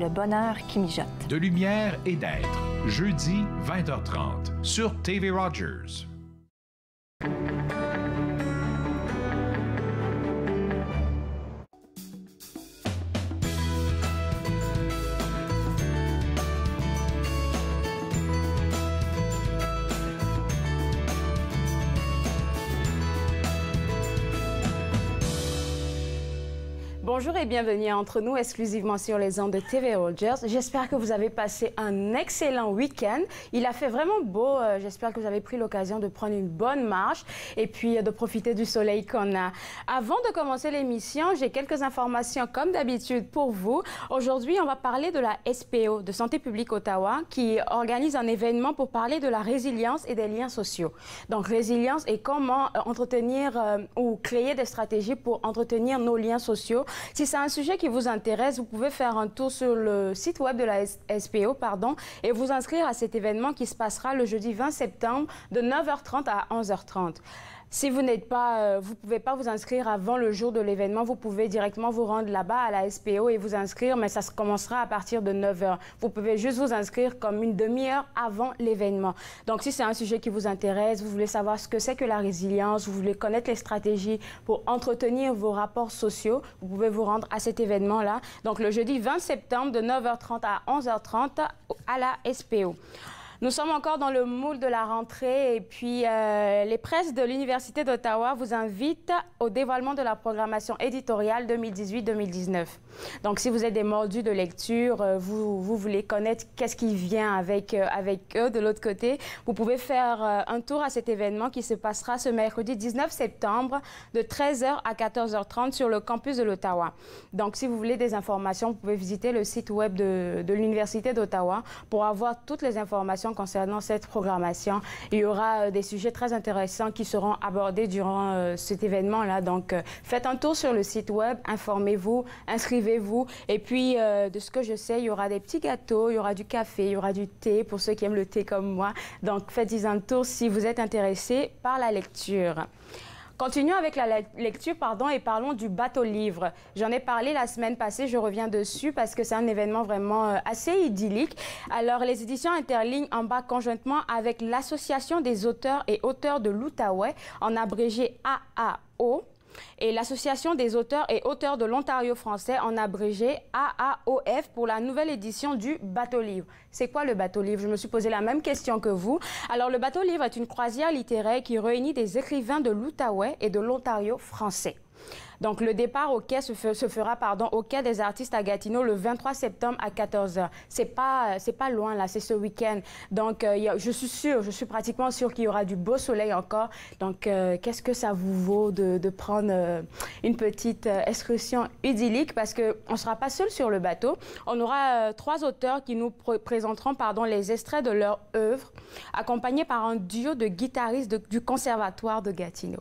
le bonheur qui mijote. De lumière et d'être. Jeudi, 20h30, sur TV Rogers. Bonjour et bienvenue entre nous exclusivement sur les ondes de TV Rogers. J'espère que vous avez passé un excellent week-end. Il a fait vraiment beau. J'espère que vous avez pris l'occasion de prendre une bonne marche et puis de profiter du soleil qu'on a. Avant de commencer l'émission, j'ai quelques informations comme d'habitude pour vous. Aujourd'hui, on va parler de la SPO, de Santé publique Ottawa, qui organise un événement pour parler de la résilience et des liens sociaux. Donc, résilience et comment entretenir ou créer des stratégies pour entretenir nos liens sociaux. Si c'est un sujet qui vous intéresse, vous pouvez faire un tour sur le site web de la SPO et vous inscrire à cet événement qui se passera le jeudi 20 septembre de 9h30 à 11h30. Si vous n'êtes pas, vous pouvez pas vous inscrire avant le jour de l'événement, vous pouvez directement vous rendre là-bas à la SPO et vous inscrire, mais ça commencera à partir de 9h. Vous pouvez juste vous inscrire comme une demi-heure avant l'événement. Donc, si c'est un sujet qui vous intéresse, vous voulez savoir ce que c'est que la résilience, vous voulez connaître les stratégies pour entretenir vos rapports sociaux, vous pouvez vous rendre à cet événement-là. Donc, le jeudi 20 septembre de 9h30 à 11h30 à la SPO. Nous sommes encore dans le moule de la rentrée et puis les presses de l'Université d'Ottawa vous invitent au dévoilement de la programmation éditoriale 2018-2019. Donc, si vous êtes des mordus de lecture, vous voulez connaître qu'est-ce qui vient avec eux de l'autre côté, vous pouvez faire un tour à cet événement qui se passera ce mercredi 19 septembre de 13h à 14h30 sur le campus de l'Ottawa. Donc, si vous voulez des informations, vous pouvez visiter le site web de l'Université d'Ottawa pour avoir toutes les informations concernant cette programmation. Il y aura des sujets très intéressants qui seront abordés durant cet événement-là. Donc, faites un tour sur le site web, informez-vous, inscrivez-vous. Et puis, de ce que je sais, il y aura des petits gâteaux, il y aura du café, il y aura du thé pour ceux qui aiment le thé comme moi. Donc, faites-y un tour si vous êtes intéressé par la lecture. Continuons avec la lecture, et parlons du bateau-livre. J'en ai parlé la semaine passée, je reviens dessus parce que c'est un événement vraiment assez idyllique. Alors, les éditions Interlignes embarquent conjointement avec l'Association des auteurs et auteurs de l'Outaouais, en abrégé AAO, et l'Association des auteurs et auteurs de l'Ontario français, en abrégé AAOF, pour la nouvelle édition du bateau-livre. C'est quoi le bateau-livre? Je me suis posé la même question que vous. Alors, le bateau-livre est une croisière littéraire qui réunit des écrivains de l'Outaouais et de l'Ontario français. Donc, le départ au quai se fera au quai des artistes à Gatineau le 23 septembre à 14h. C'est pas loin, là, c'est ce week-end. Donc, je suis pratiquement sûre qu'il y aura du beau soleil encore. Donc, qu'est-ce que ça vous vaut de prendre une petite excursion idyllique parce qu'on ne sera pas seul sur le bateau. On aura 3 auteurs qui nous présenteront les extraits de leur œuvre, accompagnés par un duo de guitaristes du Conservatoire de Gatineau.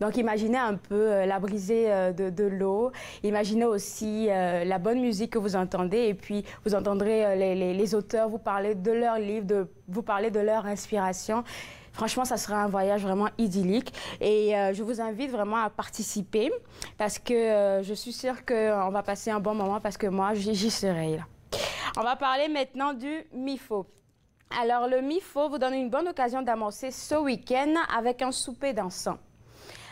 Donc, imaginez un peu la brisée de l'eau. Imaginez aussi la bonne musique que vous entendez. Et puis, vous entendrez les auteurs vous parler de leurs livres, vous parler de leur inspiration. Franchement, ça sera un voyage vraiment idyllique. Et je vous invite vraiment à participer parce que je suis sûre qu'on va passer un bon moment parce que moi, j'y serai là. On va parler maintenant du MIFO. Alors, le MIFO vous donne une bonne occasion d'amorcer ce week-end avec un souper dansant.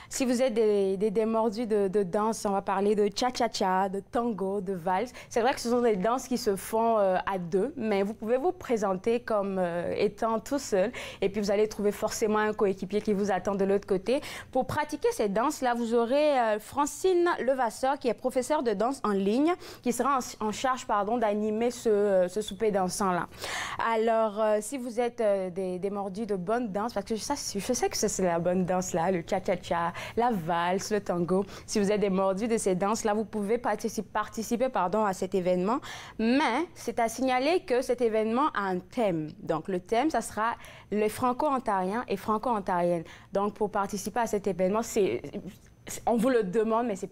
Si vous êtes des mordus de danse, on va parler de cha-cha-cha, de tango, de valse. C'est vrai que ce sont des danses qui se font à deux, mais vous pouvez vous présenter comme étant tout seul. Et puis, vous allez trouver forcément un coéquipier qui vous attend de l'autre côté. Pour pratiquer ces danses-là, vous aurez Francine Levasseur, qui est professeure de danse en ligne, qui sera en charge d'animer ce souper dansant-là. Alors, si vous êtes des mordus de bonne danse, parce que je sais que c'est la bonne danse-là, le cha-cha-cha, la valse, le tango. Si vous êtes des mordus de ces danses-là, vous pouvez participer à cet événement. Mais c'est à signaler que cet événement a un thème. Donc, le thème, ça sera les Franco-Ontariens et Franco-Ontariennes. Donc, pour participer à cet événement, on vous le demande, mais c'est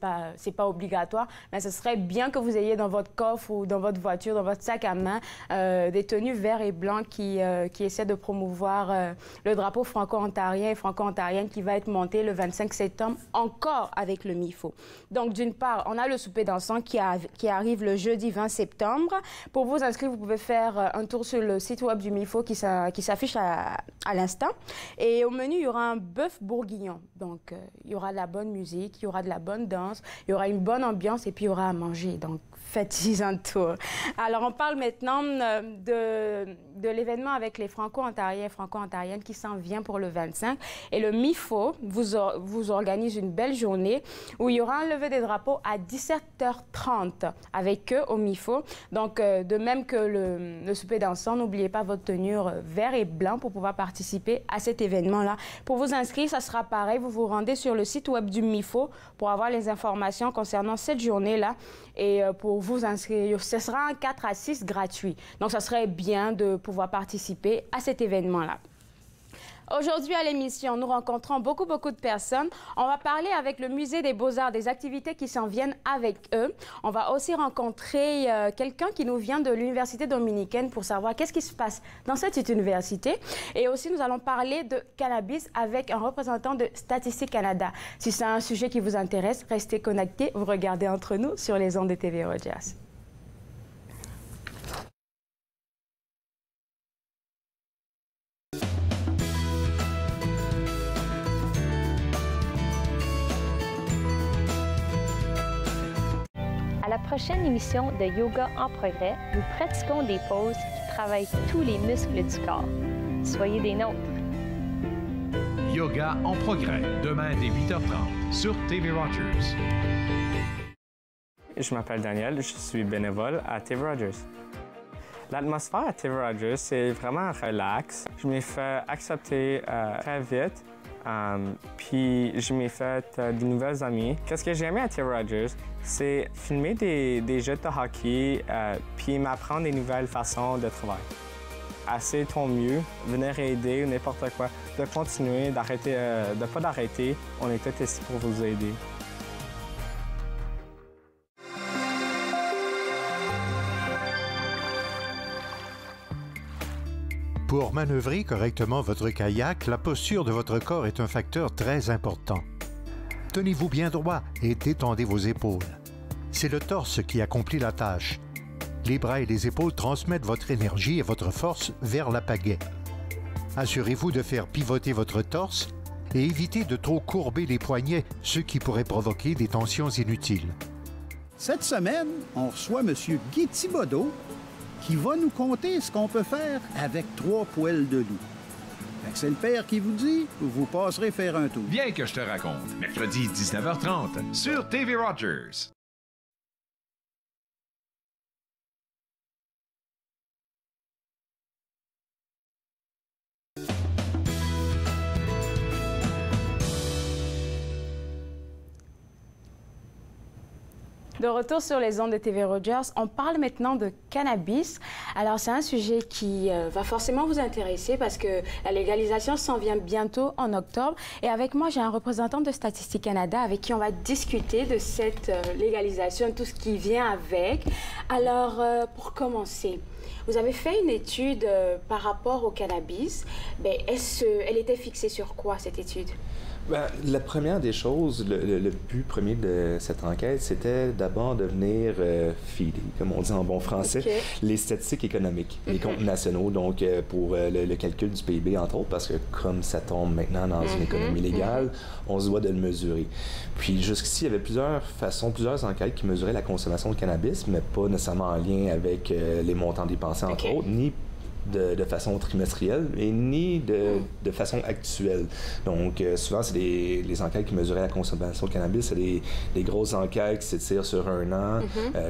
pas obligatoire. Mais ce serait bien que vous ayez dans votre coffre ou dans votre voiture, dans votre sac à main, des tenues vert et blanc qui essaient de promouvoir le drapeau franco-ontarien et franco-ontarienne qui va être monté le 25 septembre, encore avec le MIFO. Donc, d'une part, on a le souper dansant qui arrive le jeudi 20 septembre. Pour vous inscrire, vous pouvez faire un tour sur le site web du MIFO qui s'affiche à l'instant. Et au menu, il y aura un bœuf bourguignon. Donc, il y aura de la bonne musique, il y aura de la bonne danse, il y aura une bonne ambiance et puis il y aura à manger. Donc, faites-y un tour. Alors, on parle maintenant de l'événement avec les Franco-Ontariens et Franco-Ontariennes qui s'en vient pour le 25. Et le MIFO vous organise une belle journée où il y aura un lever des drapeaux à 17h30 avec eux au MIFO. Donc, de même que le souper dansant, n'oubliez pas votre tenue vert et blanc pour pouvoir participer à cet événement-là. Pour vous inscrire, ça sera pareil. Vous vous rendez sur le site web du MIFO pour avoir les informations concernant cette journée-là. Et pour vous inscrire, ce sera un 4 à 6 gratuit. Donc, ça serait bien de pouvoir participer à cet événement-là. Aujourd'hui, à l'émission, nous rencontrons beaucoup de personnes. On va parler avec le Musée des Beaux-Arts des activités qui s'en viennent avec eux. On va aussi rencontrer quelqu'un qui nous vient de l'Université dominicaine pour savoir qu'est-ce qui se passe dans cette université. Et aussi, nous allons parler de cannabis avec un représentant de Statistique Canada. Si c'est un sujet qui vous intéresse, restez connectés. Vous regardez Entre nous sur les ondes de TV Rogers. À la prochaine émission de Yoga en progrès, nous pratiquons des poses qui travaillent tous les muscles du corps. Soyez des nôtres. Yoga en progrès, demain dès 8h30 sur TV Rogers. Je m'appelle Daniel, je suis bénévole à TV Rogers. L'atmosphère à TV Rogers, c'est vraiment relax. Je m'ai fait accepter très vite. Puis je m'ai fait de nouvelles amies. Qu'est-ce que j'ai aimé à TV Rogers, c'est filmer des jeux de hockey puis m'apprendre des nouvelles façons de travailler. Assez ton mieux, venir aider ou n'importe quoi, de continuer, d'arrêter, de pas d'arrêter. On est tous ici pour vous aider. Pour manœuvrer correctement votre kayak, la posture de votre corps est un facteur très important. Tenez-vous bien droit et détendez vos épaules. C'est le torse qui accomplit la tâche. Les bras et les épaules transmettent votre énergie et votre force vers la pagaie. Assurez-vous de faire pivoter votre torse et évitez de trop courber les poignets, ce qui pourrait provoquer des tensions inutiles. Cette semaine, on reçoit M. Guy Thibodeau, qui va nous conter ce qu'on peut faire avec 3 poils de loup. C'est le père qui vous dit, vous passerez faire un tour. Viens que je te raconte, mercredi 19h30 sur TV Rogers. De retour sur les ondes de TV Rogers, on parle maintenant de cannabis. Alors, c'est un sujet qui va forcément vous intéresser parce que la légalisation s'en vient bientôt en octobre. Et avec moi, j'ai un représentant de Statistique Canada avec qui on va discuter de cette légalisation, tout ce qui vient avec. Alors, pour commencer, vous avez fait une étude par rapport au cannabis. Bien, elle était fixée sur quoi, cette étude? Ben, la première des choses, le but premier de cette enquête, c'était d'abord de venir feeder, comme on dit en bon français, les statistiques économiques, les comptes nationaux, donc pour le calcul du PIB, entre autres, parce que comme ça tombe maintenant dans une économie légale, on se doit de le mesurer. Puis jusqu'ici, il y avait plusieurs enquêtes qui mesuraient la consommation de cannabis, mais pas nécessairement en lien avec les montants dépensés, entre autres, ni de façon trimestrielle et ni de façon actuelle. Donc, souvent, c'est les enquêtes qui mesuraient la consommation de cannabis. C'est des grosses enquêtes qui s'étirent sur un an,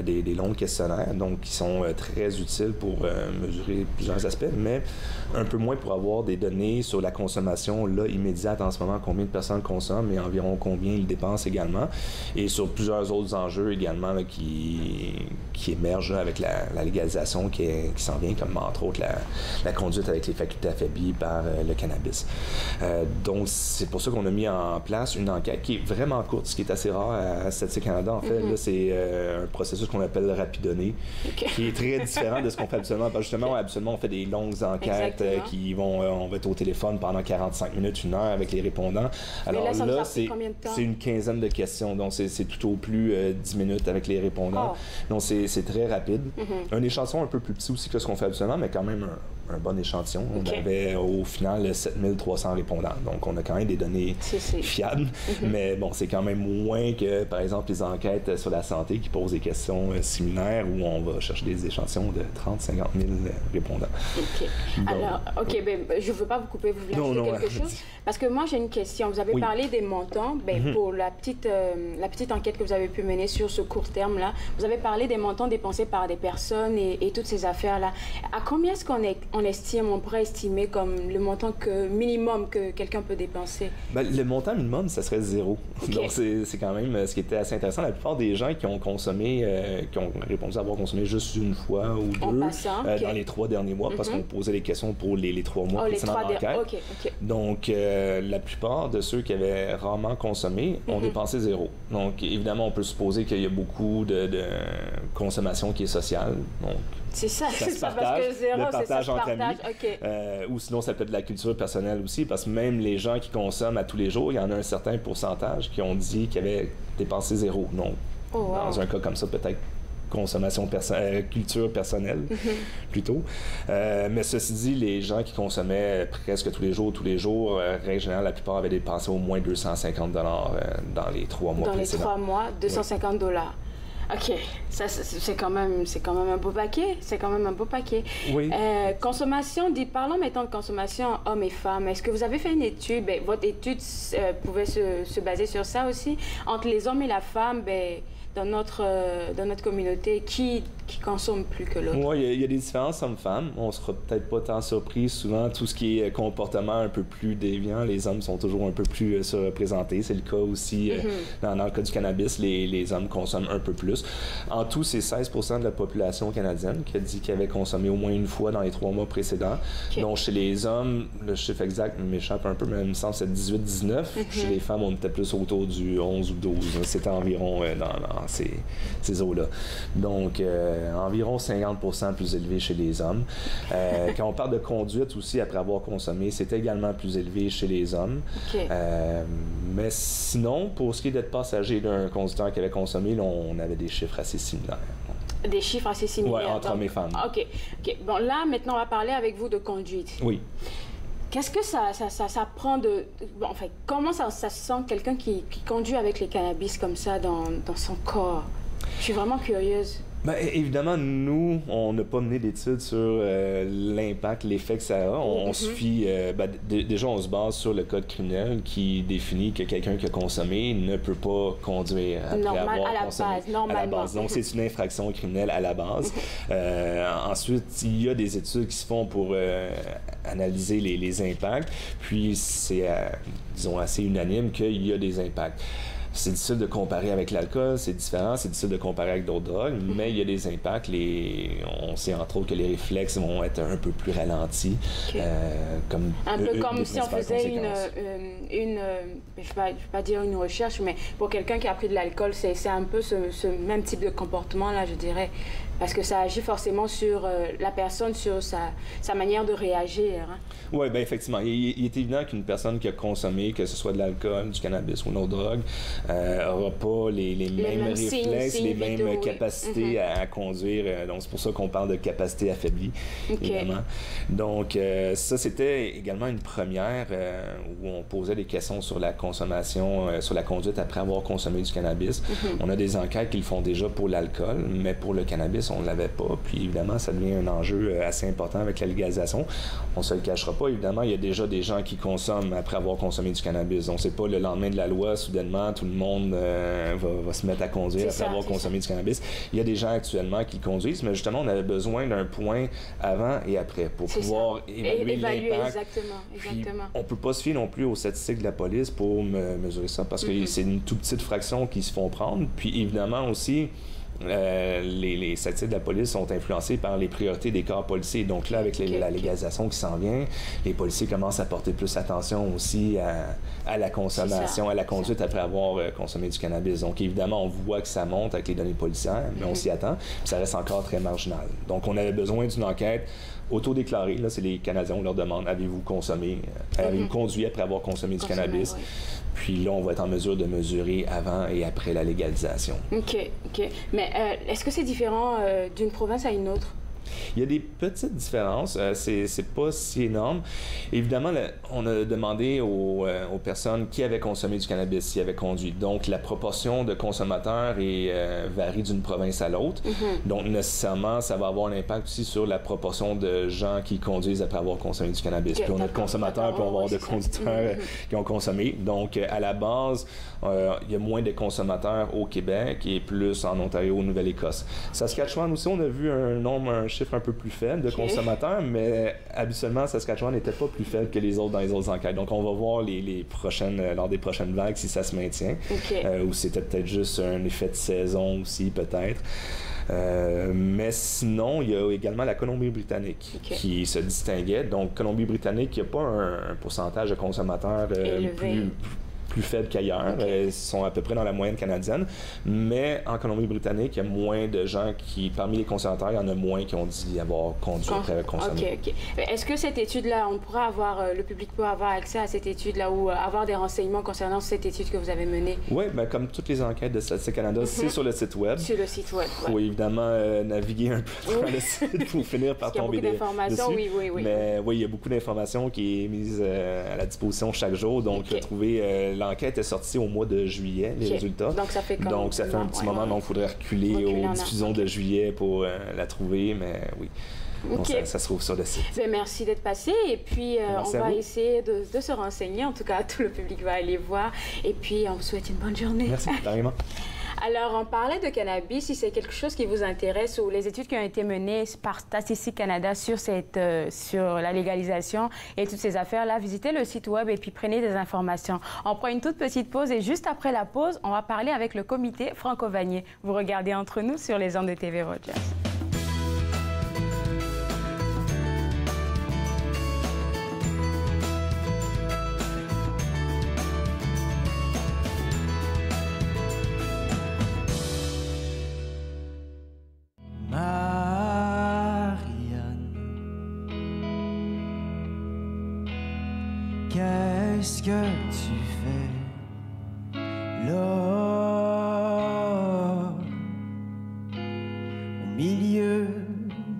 des longs questionnaires, donc qui sont très utiles pour mesurer plusieurs aspects, mais un peu moins pour avoir des données sur la consommation là, immédiate en ce moment, combien de personnes consomment et environ combien ils dépensent également, et sur plusieurs autres enjeux également là, qui émergent là, avec la légalisation qui s'en vient, comme entre autres la conduite avec les facultés affaiblies par le cannabis. Donc, c'est pour ça qu'on a mis en place une enquête qui est vraiment courte, ce qui est assez rare à Statistique Canada. En fait, là, c'est un processus qu'on appelle rapidonné, qui est très différent de ce qu'on fait habituellement. Parce que justement, habituellement, on fait des longues enquêtes qui vont, on va être au téléphone pendant 45 minutes, 1 heure avec les répondants. Alors là, c'est une quinzaine de questions, donc c'est tout au plus 10 minutes avec les répondants. Donc, c'est très rapide. Un échantillon un peu plus petit aussi que ce qu'on fait habituellement, mais quand même un bon échantillon. On avait au final 7300 répondants. Donc, on a quand même des données fiables, mais bon, c'est quand même moins que, par exemple, les enquêtes sur la santé qui posent des questions similaires où on va chercher des échantillons de 30 000, 50 000 répondants. Donc, alors, je ne veux pas vous couper, vous voulez ajouter quelque chose? Parce que moi, j'ai une question. Vous avez parlé des montants. Pour la petite enquête que vous avez pu mener sur ce court terme-là, vous avez parlé des montants dépensés par des personnes et toutes ces affaires-là. À combien est-ce on pourrait estimer comme le montant minimum que quelqu'un peut dépenser? Le montant minimum, ça serait 0. Donc, c'est quand même ce qui était assez intéressant. La plupart des gens qui ont consommé, qui ont répondu avoir consommé juste une fois ou deux dans les 3 derniers mois, parce qu'on posait les questions pour les 3 mois précédents de l'enquête. Donc, la plupart de ceux qui avaient rarement consommé ont dépensé 0. Donc, évidemment, on peut supposer qu'il y a beaucoup de consommation qui est sociale. Donc, c'est ça, se parce partage, que 0, le partage entre amis. Okay. Ou sinon, ça peut être de la culture personnelle aussi, parce que même les gens qui consomment à tous les jours, il y en a un certain pourcentage qui ont dit qu'ils avaient dépensé 0. Donc, dans un cas comme ça, peut-être consommation culture personnelle, plutôt. Mais ceci dit, les gens qui consommaient presque tous les jours, règle générale, la plupart avaient dépensé au moins 250 $ dans les 3 mois précédents. Dans les 3 mois, 250 $. OK. Ça, c'est quand même un beau paquet. C'est quand même un beau paquet. Oui. Parlons maintenant de consommation hommes et femmes. Est-ce que vous avez fait une étude? Votre étude pouvait se baser sur ça aussi. Entre les hommes et la femme, dans notre communauté, qui consomme plus que l'autre? Oui, il y a des différences hommes-femmes. On ne sera peut-être pas tant surpris. Souvent, tout ce qui est comportement un peu plus déviant, les hommes sont toujours un peu plus surreprésentés. C'est le cas aussi dans le cas du cannabis, les hommes consomment un peu plus. En tout, c'est 16% de la population canadienne qui a dit qu'elle avait consommé au moins une fois dans les 3 mois précédents. Donc, chez les hommes, le chiffre exact m'échappe un peu, mais il me semble que c'est 18-19. Chez les femmes, on était plus autour du 11 ou 12. C'était environ dans ces eaux-là. Donc, environ 50% plus élevé chez les hommes. Quand on parle de conduite aussi, après avoir consommé, c'est également plus élevé chez les hommes. Mais sinon, pour ce qui est d'être passager d'un conducteur qui avait consommé, là, on avait des chiffres assez similaires. Des chiffres assez similaires? Oui, entre hommes et femmes. OK. Bon, là, maintenant, on va parler avec vous de conduite. Oui. Qu'est-ce que ça prend de... comment ça sent quelqu'un qui conduit avec les cannabis comme ça dans son corps? Je suis vraiment curieuse. Évidemment, nous, on n'a pas mené d'études sur l'impact, l'effet que ça a. On se fie... déjà, on se base sur le code criminel qui définit que quelqu'un qui a consommé ne peut pas conduire après avoir consommé. À la base. Donc, c'est une infraction criminelle à la base. Ensuite, il y a des études qui se font pour analyser les impacts. Puis, c'est, disons, assez unanime qu'il y a des impacts. C'est difficile de comparer avec l'alcool, c'est différent, c'est difficile de comparer avec d'autres drogues, mais il y a des impacts. On sait entre autres que les réflexes vont être un peu plus ralentis. Comme si on faisait je vais pas dire une recherche, mais pour quelqu'un qui a pris de l'alcool, c'est un peu ce même type de comportement-là, je dirais. Parce que ça agit forcément sur la personne, sur sa manière de réagir. Hein? Oui, bien effectivement. Il est évident qu'une personne qui a consommé, que ce soit de l'alcool, du cannabis ou une autre drogue, n'aura pas les mêmes réflexes, les mêmes capacités à conduire. Donc, c'est pour ça qu'on parle de capacité affaiblie, évidemment. Donc, ça, c'était également une première où on posait des questions sur la consommation, sur la conduite après avoir consommé du cannabis. On a des enquêtes qui le font déjà pour l'alcool, mais pour le cannabis, on ne l'avait pas. Puis, évidemment, ça devient un enjeu assez important avec la légalisation. On ne se le cachera pas. Évidemment, il y a déjà des gens qui consomment après avoir consommé du cannabis. Donc, c'est pas le lendemain de la loi, soudainement, tout le monde va se mettre à conduire après avoir consommé du cannabis. Il y a des gens actuellement qui conduisent, mais justement, on avait besoin d'un point avant et après pour pouvoir évaluer l'impact. Exactement. On ne peut pas se fier non plus aux statistiques de la police pour mesurer ça parce que c'est une toute petite fraction qui se font prendre. Puis, évidemment, aussi, les statistiques de la police sont influencées par les priorités des corps policiers. Donc là, avec la légalisation qui s'en vient, les policiers commencent à porter plus attention aussi à la consommation, à la conduite après avoir consommé du cannabis. Donc évidemment, on voit que ça monte avec les données policières, mais on s'y attend, puis ça reste encore très marginal. Donc on avait besoin d'une enquête autodéclarée. Là, c'est les Canadiens, on leur demande, avez-vous consommé, avez-vous conduit après avoir consommé du cannabis? Puis là, on va être en mesure de mesurer avant et après la légalisation. OK. Mais est-ce que c'est différent d'une province à une autre? Il y a des petites différences, c'est pas si énorme. Évidemment, on a demandé aux personnes qui avaient consommé du cannabis, qui avaient conduit. Donc, la proportion de consommateurs varie d'une province à l'autre. Donc, nécessairement, ça va avoir un impact aussi sur la proportion de gens qui conduisent après avoir consommé du cannabis. Puis on a de consommateurs, puis on va avoir de conducteurs qui ont consommé. Donc, à la base, il y a moins de consommateurs au Québec et plus en Ontario, au Nouvelle-Écosse. Saskatchewan aussi, on a vu un chiffre un peu plus faible de consommateurs, mais habituellement, Saskatchewan n'était pas plus faible que les autres dans les autres enquêtes. Donc, on va voir lors des prochaines vagues si ça se maintient, ou c'était peut-être juste un effet de saison aussi, peut-être. Mais sinon, il y a également la Colombie-Britannique qui se distinguait. Donc, Colombie-Britannique, il n'y a pas un pourcentage de consommateurs plus faibles qu'ailleurs. Ils sont à peu près dans la moyenne canadienne. Mais en Colombie-Britannique, il y a moins de gens parmi les consommateurs, il y en a moins qui ont dit avoir conduit après consommer. OK. Est-ce que cette étude-là, le public peut avoir accès à cette étude-là ou avoir des renseignements concernant cette étude que vous avez menée? Oui, comme toutes les enquêtes de Statistique Canada, c'est sur le site Web. Sur le site Web, Il faut évidemment naviguer un peu dans le site pour finir par tomber dessus. Il y a beaucoup d'informations, oui. Mais oui, il y a beaucoup d'informations qui est mise à la disposition chaque jour. Donc, retrouver l'enquête est sortie au mois de juillet, les résultats. Donc, ça fait un petit moment, donc il faudrait reculer aux diffusions de juillet pour la trouver, mais oui. Donc, ça se trouve sur le site. Merci d'être passé. Et puis, on va essayer de se renseigner. En tout cas, tout le public va aller voir. Et puis, on vous souhaite une bonne journée. Merci, carrément. Alors, on parlait de cannabis. Si c'est quelque chose qui vous intéresse ou les études qui ont été menées par Statistique Canada sur la légalisation et toutes ces affaires-là, visitez le site Web et puis prenez des informations. On prend une toute petite pause et juste après la pause, on va parler avec le comité Franco-Vanier. Vous regardez Entre nous sur les ondes de TV Rogers. Qu'est-ce que tu fais là, au milieu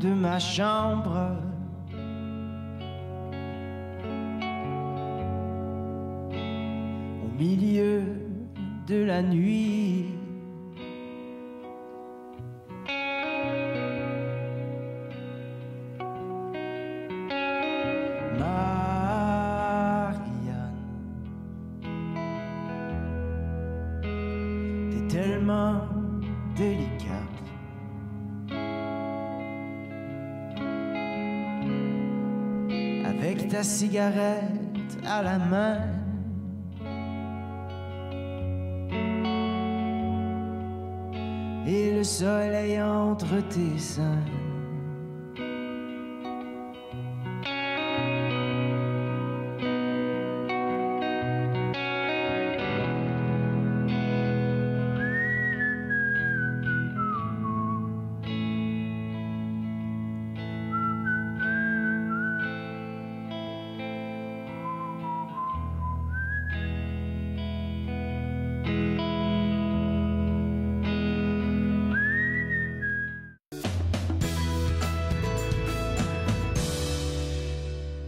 de ma chambre? Au milieu de la nuit, tellement délicate. Avec ta cigarette à la main, et le soleil entre tes seins.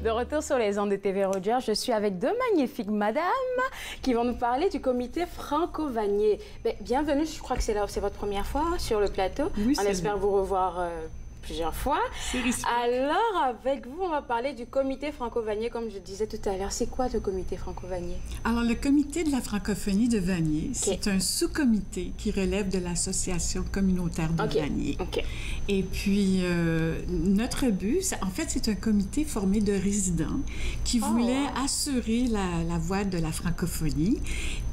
De retour sur les ondes de TV Rogers, je suis avec deux magnifiques madames qui vont nous parler du comité Franco-Vanier. Bienvenue, je crois que c'est votre première fois sur le plateau. Oui, on espère vous revoir plusieurs fois. Alors, avec vous, on va parler du comité Franco-Vanier, comme je disais tout à l'heure. C'est quoi le comité Franco-Vanier? Alors, le comité de la francophonie de Vanier, c'est un sous-comité qui relève de l'association communautaire de Vanier. Et puis, notre but, en fait, c'est un comité formé de résidents qui voulaient assurer la voie de la francophonie.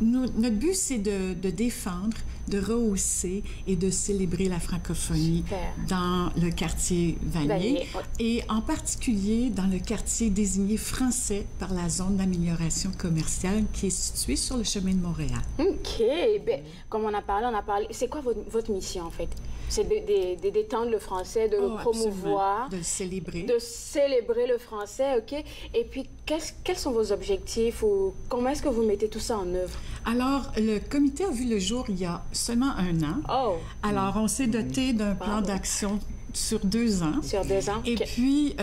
Notre but, c'est de défendre de rehausser et de célébrer la francophonie dans le quartier Vanier et en particulier dans le quartier désigné français par la zone d'amélioration commerciale qui est située sur le chemin de Montréal. OK. Bien, comme on a parlé, c'est quoi votre mission en fait? C'est de d'étendre le français, de le promouvoir. De le célébrer. De célébrer le français, OK. Et puis, quels sont vos objectifs ou comment est-ce que vous mettez tout ça en œuvre? Alors, le comité a vu le jour il y a seulement 1 an. Oh! Alors, on s'est doté d'un plan d'action sur 2 ans. Sur 2 ans. Et puis,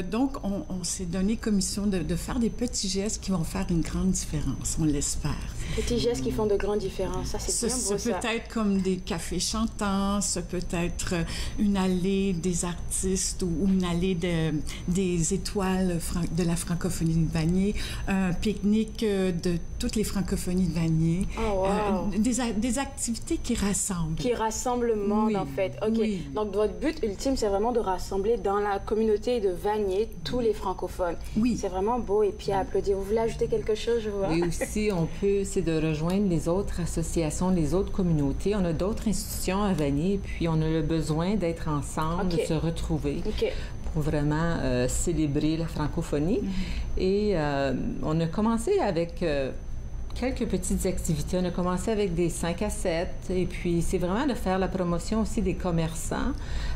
donc, on s'est donné commission de faire des petits gestes qui vont faire une grande différence, on l'espère. Petits gestes qui font de grandes différences, ça, c'est bien beau, ça. Ça peut être comme des cafés chantants, ça peut être une allée des artistes ou une allée des étoiles de la francophonie de Vanier, un pique-nique de toutes les francophonies de Vanier. Oh, wow. Des activités qui rassemblent. Qui rassemblent le monde, en fait. OK. Oui. Donc, votre but ultime, c'est vraiment de rassembler dans la communauté de Vanier tous les francophones. Oui. C'est vraiment beau et puis à applaudir. Vous voulez ajouter quelque chose, je vois? Et aussi, c'est de rejoindre les autres associations, les autres communautés. On a d'autres institutions à Vanier, puis on a le besoin d'être ensemble, de se retrouver pour vraiment célébrer la francophonie. Et on a commencé avec quelques petites activités. On a commencé avec des 5 à 7 et puis c'est vraiment de faire la promotion aussi des commerçants.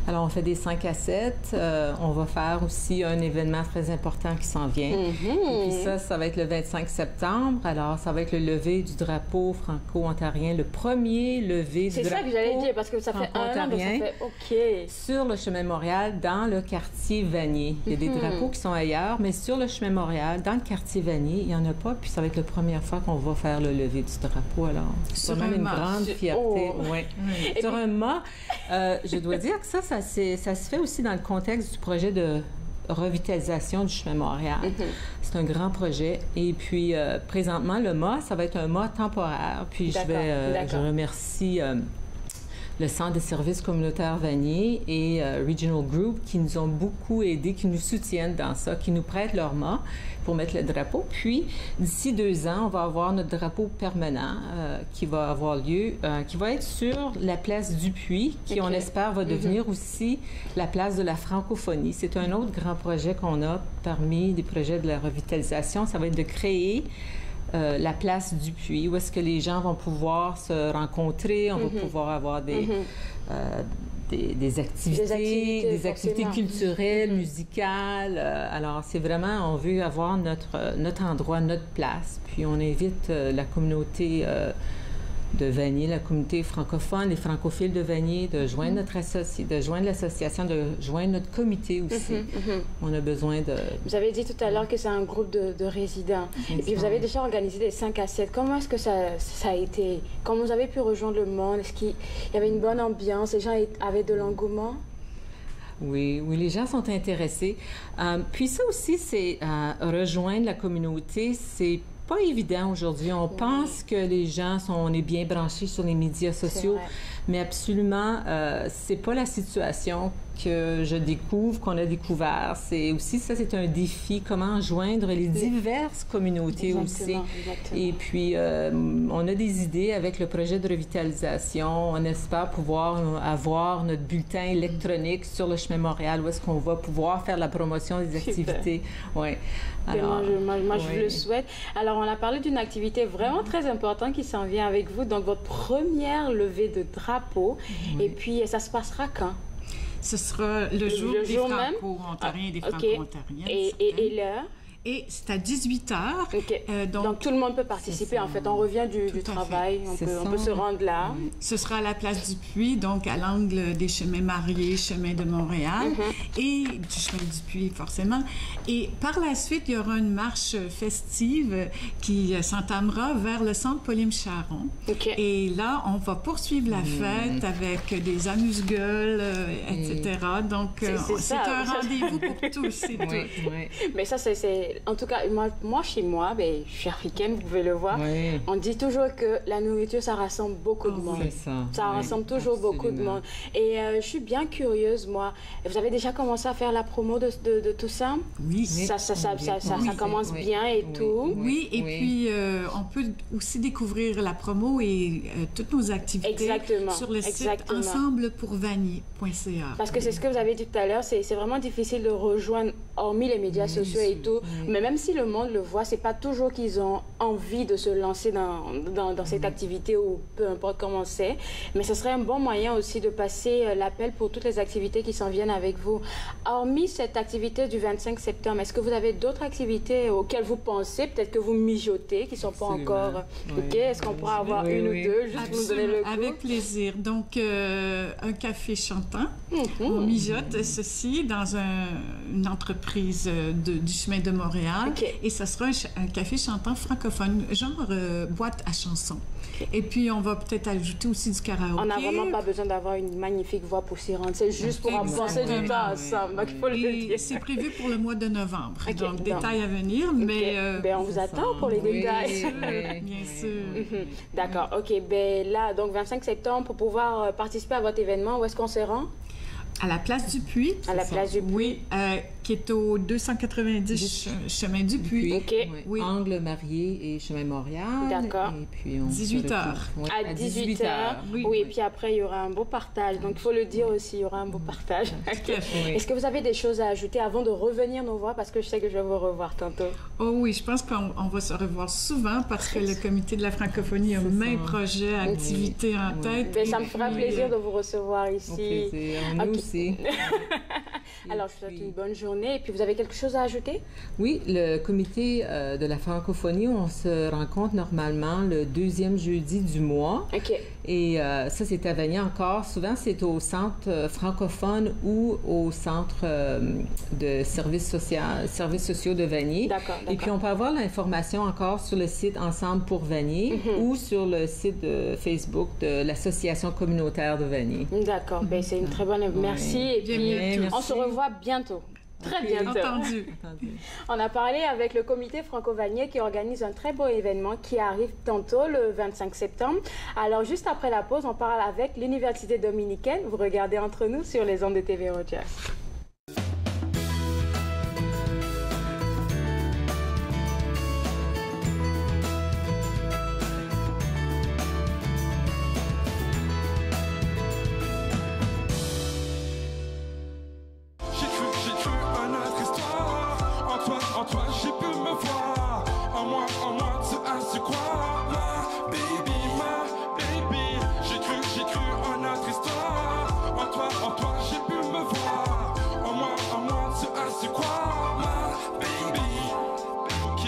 Alors, on fait des 5 à 7. On va faire aussi un événement très important qui s'en vient. Et puis ça va être le 25 septembre. Alors, ça va être le lever du drapeau franco-ontarien, le premier lever du drapeau. C'est ça que j'allais dire, parce que ça fait 1 an, donc ça fait OK. Sur le chemin Montréal, dans le quartier Vanier. Il y a des drapeaux qui sont ailleurs, mais sur le chemin Montréal, dans le quartier Vanier, il n'y en a pas. Puis ça va être la première fois qu'on va faire le lever du drapeau. Alors, c'est quand même une grande fierté. Sur un mât, je dois dire que ça se fait aussi dans le contexte du projet de revitalisation du chemin Montréal. C'est un grand projet. Et puis, présentement, le mât, ça va être un mât temporaire. Puis, je remercie le Centre de services communautaires Vanier et Regional Group qui nous ont beaucoup aidés, qui nous soutiennent dans ça, qui nous prêtent leur mât pour mettre le drapeau. Puis, d'ici 2 ans, on va avoir notre drapeau permanent qui va avoir lieu, qui va être sur la place Dupuis, qui, on espère, va devenir aussi la place de la francophonie. C'est un autre grand projet qu'on a parmi les projets de la revitalisation. Ça va être de créer la place Dupuis, où est-ce que les gens vont pouvoir se rencontrer, on va pouvoir avoir des activités culturelles, musicales. Alors, c'est vraiment, on veut avoir notre endroit, notre place. Puis, on invite la communauté de Vanier, la communauté francophone, les francophiles de Vanier, de joindre l'association, de joindre notre comité aussi. On a besoin de... Vous avez dit tout à l'heure que c'est un groupe de résidents. Et puis vous avez déjà organisé des 5 à 7. Comment est-ce que ça a été? Comment vous avez pu rejoindre le monde? Est-ce qu'il y avait une bonne ambiance? Les gens avaient de l'engouement? Oui, les gens sont intéressés. Puis ça aussi, c'est rejoindre la communauté, c'est pas évident aujourd'hui. On pense que les gens on est bien branchés sur les médias sociaux, mais absolument, c'est pas la situation que je découvre, qu'on a découvert. C'est aussi, ça, c'est un défi, comment joindre les diverses communautés aussi. Et puis, on a des idées avec le projet de revitalisation. On espère pouvoir avoir notre bulletin électronique sur le chemin Montréal, où est-ce qu'on va pouvoir faire la promotion des activités. Alors, moi, je le souhaite. Alors, on a parlé d'une activité vraiment très importante qui s'en vient avec vous, donc votre première levée de drapeau. Et puis, ça se passera quand? Ce sera le jour des Franco-Ontariens et des Franco-Ontariennes. Et l'heure? Et c'est à 18h. Donc, tout le monde peut participer, en fait. On revient du travail, on peut se rendre là. Ce sera à la place Dupuis, donc à l'angle des chemins Mariés, chemin de Montréal, et du chemin Dupuis, forcément. Et par la suite, il y aura une marche festive qui s'entamera vers le centre Pauline-Charon. Et là, on va poursuivre la fête avec des amuse-gueules, etc. Donc, c'est un rendez-vous pour tous et toutes. Mais ça, c'est en tout cas, moi chez moi, ben, je suis africaine, vous pouvez le voir. Oui. On dit toujours que la nourriture, ça rassemble beaucoup de monde. C'est ça. Ça rassemble toujours beaucoup de monde. Et je suis bien curieuse, moi. Vous avez déjà commencé à faire la promo de tout ça? Oui. Ça commence bien et tout. Oui, et puis on peut aussi découvrir la promo et toutes nos activités sur le site ensemblepourvanier.ca. Parce que c'est ce que vous avez dit tout à l'heure, c'est vraiment difficile de rejoindre, hormis les médias sociaux et tout. Mais même si le monde le voit, c'est pas toujours qu'ils ont envie de se lancer dans cette activité ou peu importe comment c'est. Mais ce serait un bon moyen aussi de passer l'appel pour toutes les activités qui s'en viennent avec vous. Hormis cette activité du 25 septembre, est-ce que vous avez d'autres activités auxquelles vous pensez, peut-être que vous mijotez, qui ne sont pas encore... OK, est-ce qu'on pourra avoir une ou deux, juste pour nous donner le goût? Avec plaisir. Donc, un café chantant. On mijote ceci dans une entreprise du chemin de Montréal. Et ça sera un café chantant francophone, genre boîte à chansons. Et puis, on va peut-être ajouter aussi du karaoké. On n'a vraiment pas besoin d'avoir une magnifique voix pour s'y rendre. C'est juste pour passer du temps ensemble. Donc, il faut le dire. C'est prévu pour le mois de novembre. Donc, détails à venir, mais... on vous attend pour les détails. Bien sûr. D'accord. OK. Ben là, donc, 25 septembre, pour pouvoir participer à votre événement, où est-ce qu'on se rend? À la place du Puy. À la place du Puy. Oui, qui est au 290 chemin du Puy. OK. Oui. Angle Marié et chemin Montréal. D'accord. Et puis 18h. À 18h. Oui, et puis après, il y aura un beau partage. Donc, il faut le dire aussi, il y aura un beau partage. Est-ce que vous avez des choses à ajouter avant de revenir nous voir? Parce que je sais que je vais vous revoir tantôt. Oh oui, je pense qu'on va se revoir souvent parce que le comité de la francophonie a même projet, activité en tête. Ben, ça me fera plaisir de vous recevoir ici. Au plaisir. Nous aussi. Alors, je vous souhaite une bonne journée. Et puis, vous avez quelque chose à ajouter? Oui, le comité de la francophonie, on se rencontre normalement le deuxième jeudi du mois. OK. Et ça, c'est à Vanier encore. Souvent, c'est au centre francophone ou au centre de services sociaux de Vanier. D'accord. Et puis, on peut avoir l'information encore sur le site Ensemble pour Vanier ou sur le site de Facebook de l'Association communautaire de Vanier. D'accord. Ben, c'est une très bonne... Merci. Et puis, on se revoit bientôt. Très bientôt. Entendu. On a parlé avec le comité franco-vanier qui organise un très beau événement qui arrive tantôt, le 25 septembre. Alors, juste après la pause, on parle avec l'Université dominicaine. Vous regardez Entre nous sur les ondes de TV Rogers. En toi, j'ai pu me voir. En moi, tu as su croire. Ma baby, j'ai cru en notre histoire. En toi, j'ai pu me voir. En moi, tu as su croire. Ma baby. Ok,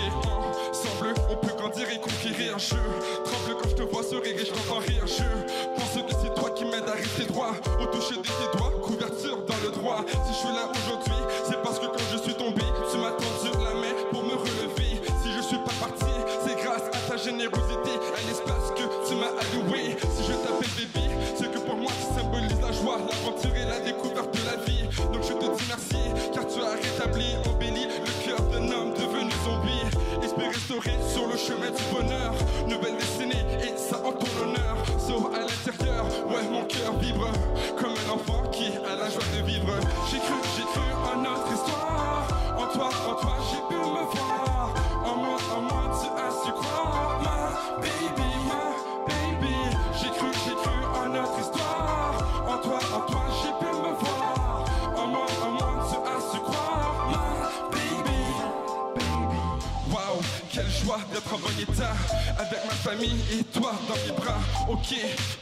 semble, on peut grandir et conquérir. Je tremble quand je te vois sourire et je t'entends rire. Je pense que c'est toi qui m'aide à rester droit. Au toucher de tes doigts, couverture dans le droit. Si je suis là aujourd'hui, c'est parce que quand je suis tombé, tu m'as tendu la main pour me relever. Si je suis pas parti, c'est grâce à ta générosité, un espace que tu m'as alloué. Si je t'appelle bébé, c'est que pour moi tu symbolises la joie, l'aventure et la découverte de la vie. Donc je te dis merci, car tu as rétabli, embelli le cœur d'un homme devenu zombie. Espérer restaurer sur le chemin du bonheur, nouvelle destinée et ça en ton honneur. Sauf à l'intérieur, ouais mon cœur vibre comme un enfant qui a la joie de vivre. J'ai cru en notre histoire. En toi, j'ai pu me voir. En moi, tu as su croire. Ma baby, j'ai cru en notre histoire. En toi, j'ai pu me voir. En moi, tu as su croire. Ma baby. Wow, quelle joie d'être en bon état, avec ma famille et toi dans mes bras. Ok,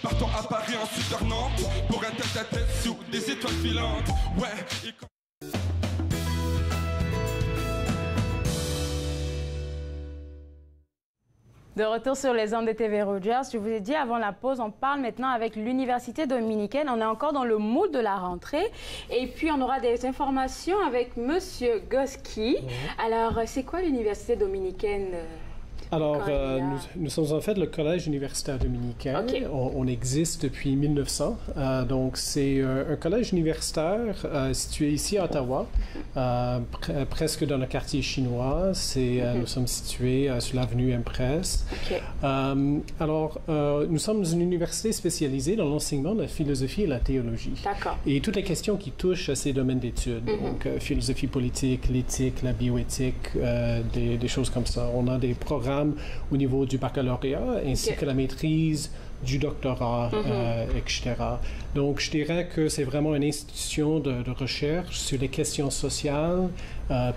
partons à Paris en super Nantes, pour un tête-à-tête sous des étoiles filantes. Ouais, De retour sur les ondes de TV Rogers, je vous ai dit avant la pause, on parle maintenant avec l'Université dominicaine. On est encore dans le mood de la rentrée. Et puis, on aura des informations avec Monsieur Goski. Alors, c'est quoi l'Université dominicaine Alors, nous sommes en fait le Collège universitaire dominicain. Okay. On existe depuis 1900. Donc, c'est un collège universitaire situé ici à Ottawa, presque dans le quartier chinois. Nous sommes situés sur l'avenue Empress. Okay. Alors, nous sommes une université spécialisée dans l'enseignement de la philosophie et la théologie. D'accord. Et toutes les questions qui touchent à ces domaines d'études. Donc, philosophie politique, l'éthique, la bioéthique, des choses comme ça. On a des programmes au niveau du baccalauréat ainsi que la maîtrise du doctorat, etc. Donc, je dirais que c'est vraiment une institution de recherche sur les questions sociales,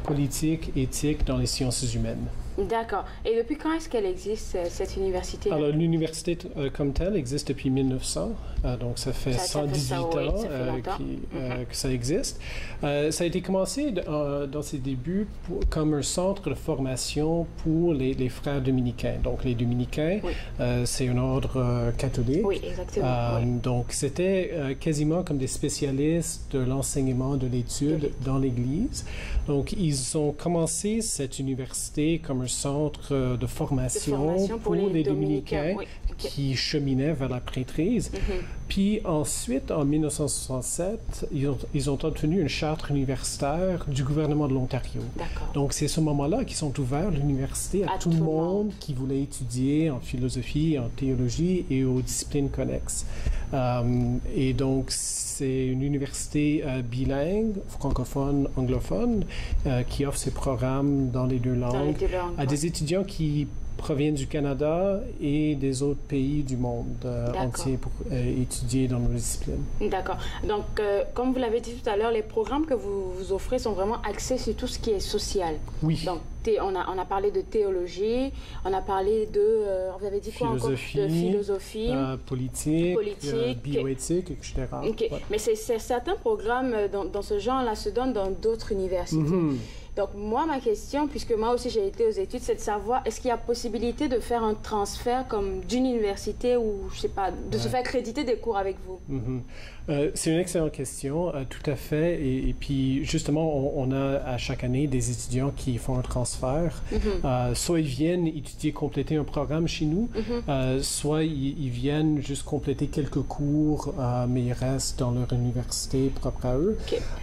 politiques, éthiques dans les sciences humaines. D'accord. Et depuis quand est-ce qu'elle existe, cette université? Alors, l'université comme telle existe depuis 1900. Donc, ça fait 118 ans que ça existe. Ça a été commencé dans ses débuts comme un centre de formation pour les frères dominicains. Donc, les dominicains, c'est un ordre catholique. Oui, exactement. Donc, c'était quasiment comme des spécialistes de l'enseignement de l'étude dans l'Église. Donc, ils ont commencé cette université comme un centre de formation pour les dominicains qui cheminaient vers la prêtrise. Puis ensuite, en 1967, ils ont obtenu une charte universitaire du gouvernement de l'Ontario. Donc, c'est ce moment-là qu'ils ont ouvert l'université à tout le monde qui voulait étudier en philosophie, en théologie et aux disciplines connexes. Et donc, c'est une université bilingue, francophone, anglophone, qui offre ses programmes dans les deux langues à des étudiants qui proviennent du Canada et des autres pays du monde entier pour étudier dans nos disciplines. D'accord. Donc, comme vous l'avez dit tout à l'heure, les programmes que vous offrez sont vraiment axés sur tout ce qui est social. Oui. Donc, on a parlé de théologie, on a parlé de... vous avez dit quoi encore? De philosophie. Politique, bioéthique, etc. OK. Mais certains programmes dans ce genre-là se donnent dans d'autres universités. Donc, moi, ma question, puisque moi aussi j'ai été aux études, c'est de savoir, est-ce qu'il y a possibilité de faire un transfert comme d'une université ou, je sais pas, de se faire créditer des cours avec vous? C'est une excellente question, tout à fait. Et puis, justement, on a à chaque année des étudiants qui font un transfert. Soit ils viennent étudier, compléter un programme chez nous, soit ils viennent juste compléter quelques cours, mais ils restent dans leur université propre à eux.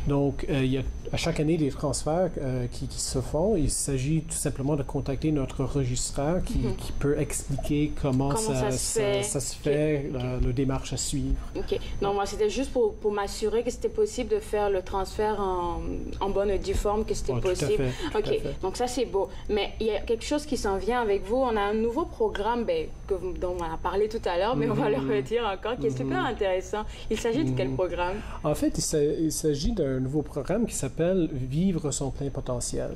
Donc, il y a à chaque année des transferts qui se font. Il s'agit tout simplement de contacter notre registraire qui peut expliquer comment ça se fait, le démarche à suivre. OK. Non, moi, c'était juste pour m'assurer que c'était possible de faire le transfert en bonne et due forme, que c'était possible. Tout à fait. Donc ça, c'est beau. Mais il y a quelque chose qui s'en vient avec vous. On a un nouveau programme dont on a parlé tout à l'heure, mais on va le redire encore, qui est super intéressant. Il s'agit de quel programme? En fait, il s'agit d'un nouveau programme qui s'appelle Vivre son plein potentiel.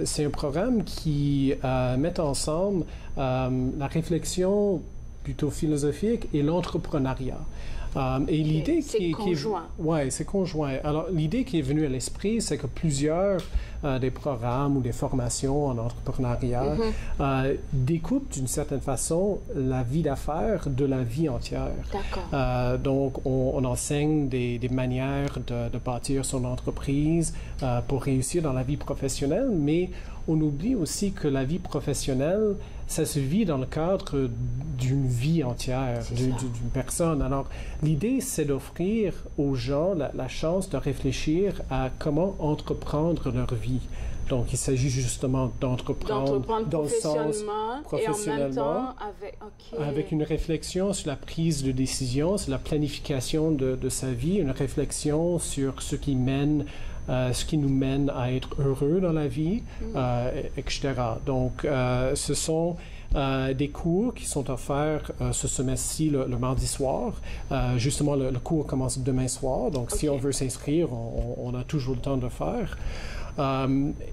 C'est un programme qui met ensemble la réflexion plutôt philosophique et l'entrepreneuriat. Et l'idée c'est conjoint. Oui, c'est conjoint. Alors, l'idée qui est venue à l'esprit, c'est que plusieurs des programmes ou des formations en entrepreneuriat découpent d'une certaine façon la vie d'affaires de la vie entière. Donc, on enseigne des manières de bâtir son entreprise pour réussir dans la vie professionnelle, mais on oublie aussi que la vie professionnelle, ça se vit dans le cadre d'une vie entière, d'une personne. Alors, l'idée, c'est d'offrir aux gens la chance de réfléchir à comment entreprendre leur vie. Donc, il s'agit justement d'entreprendre dans le sens professionnellement, avec une réflexion sur la prise de décision, sur la planification de sa vie, une réflexion sur ce qui nous mène à être heureux dans la vie, etc. Donc, ce sont des cours qui sont offerts ce semestre-ci le mardi soir. Justement, le cours commence demain soir. Donc, si on veut s'inscrire, on a toujours le temps de le faire.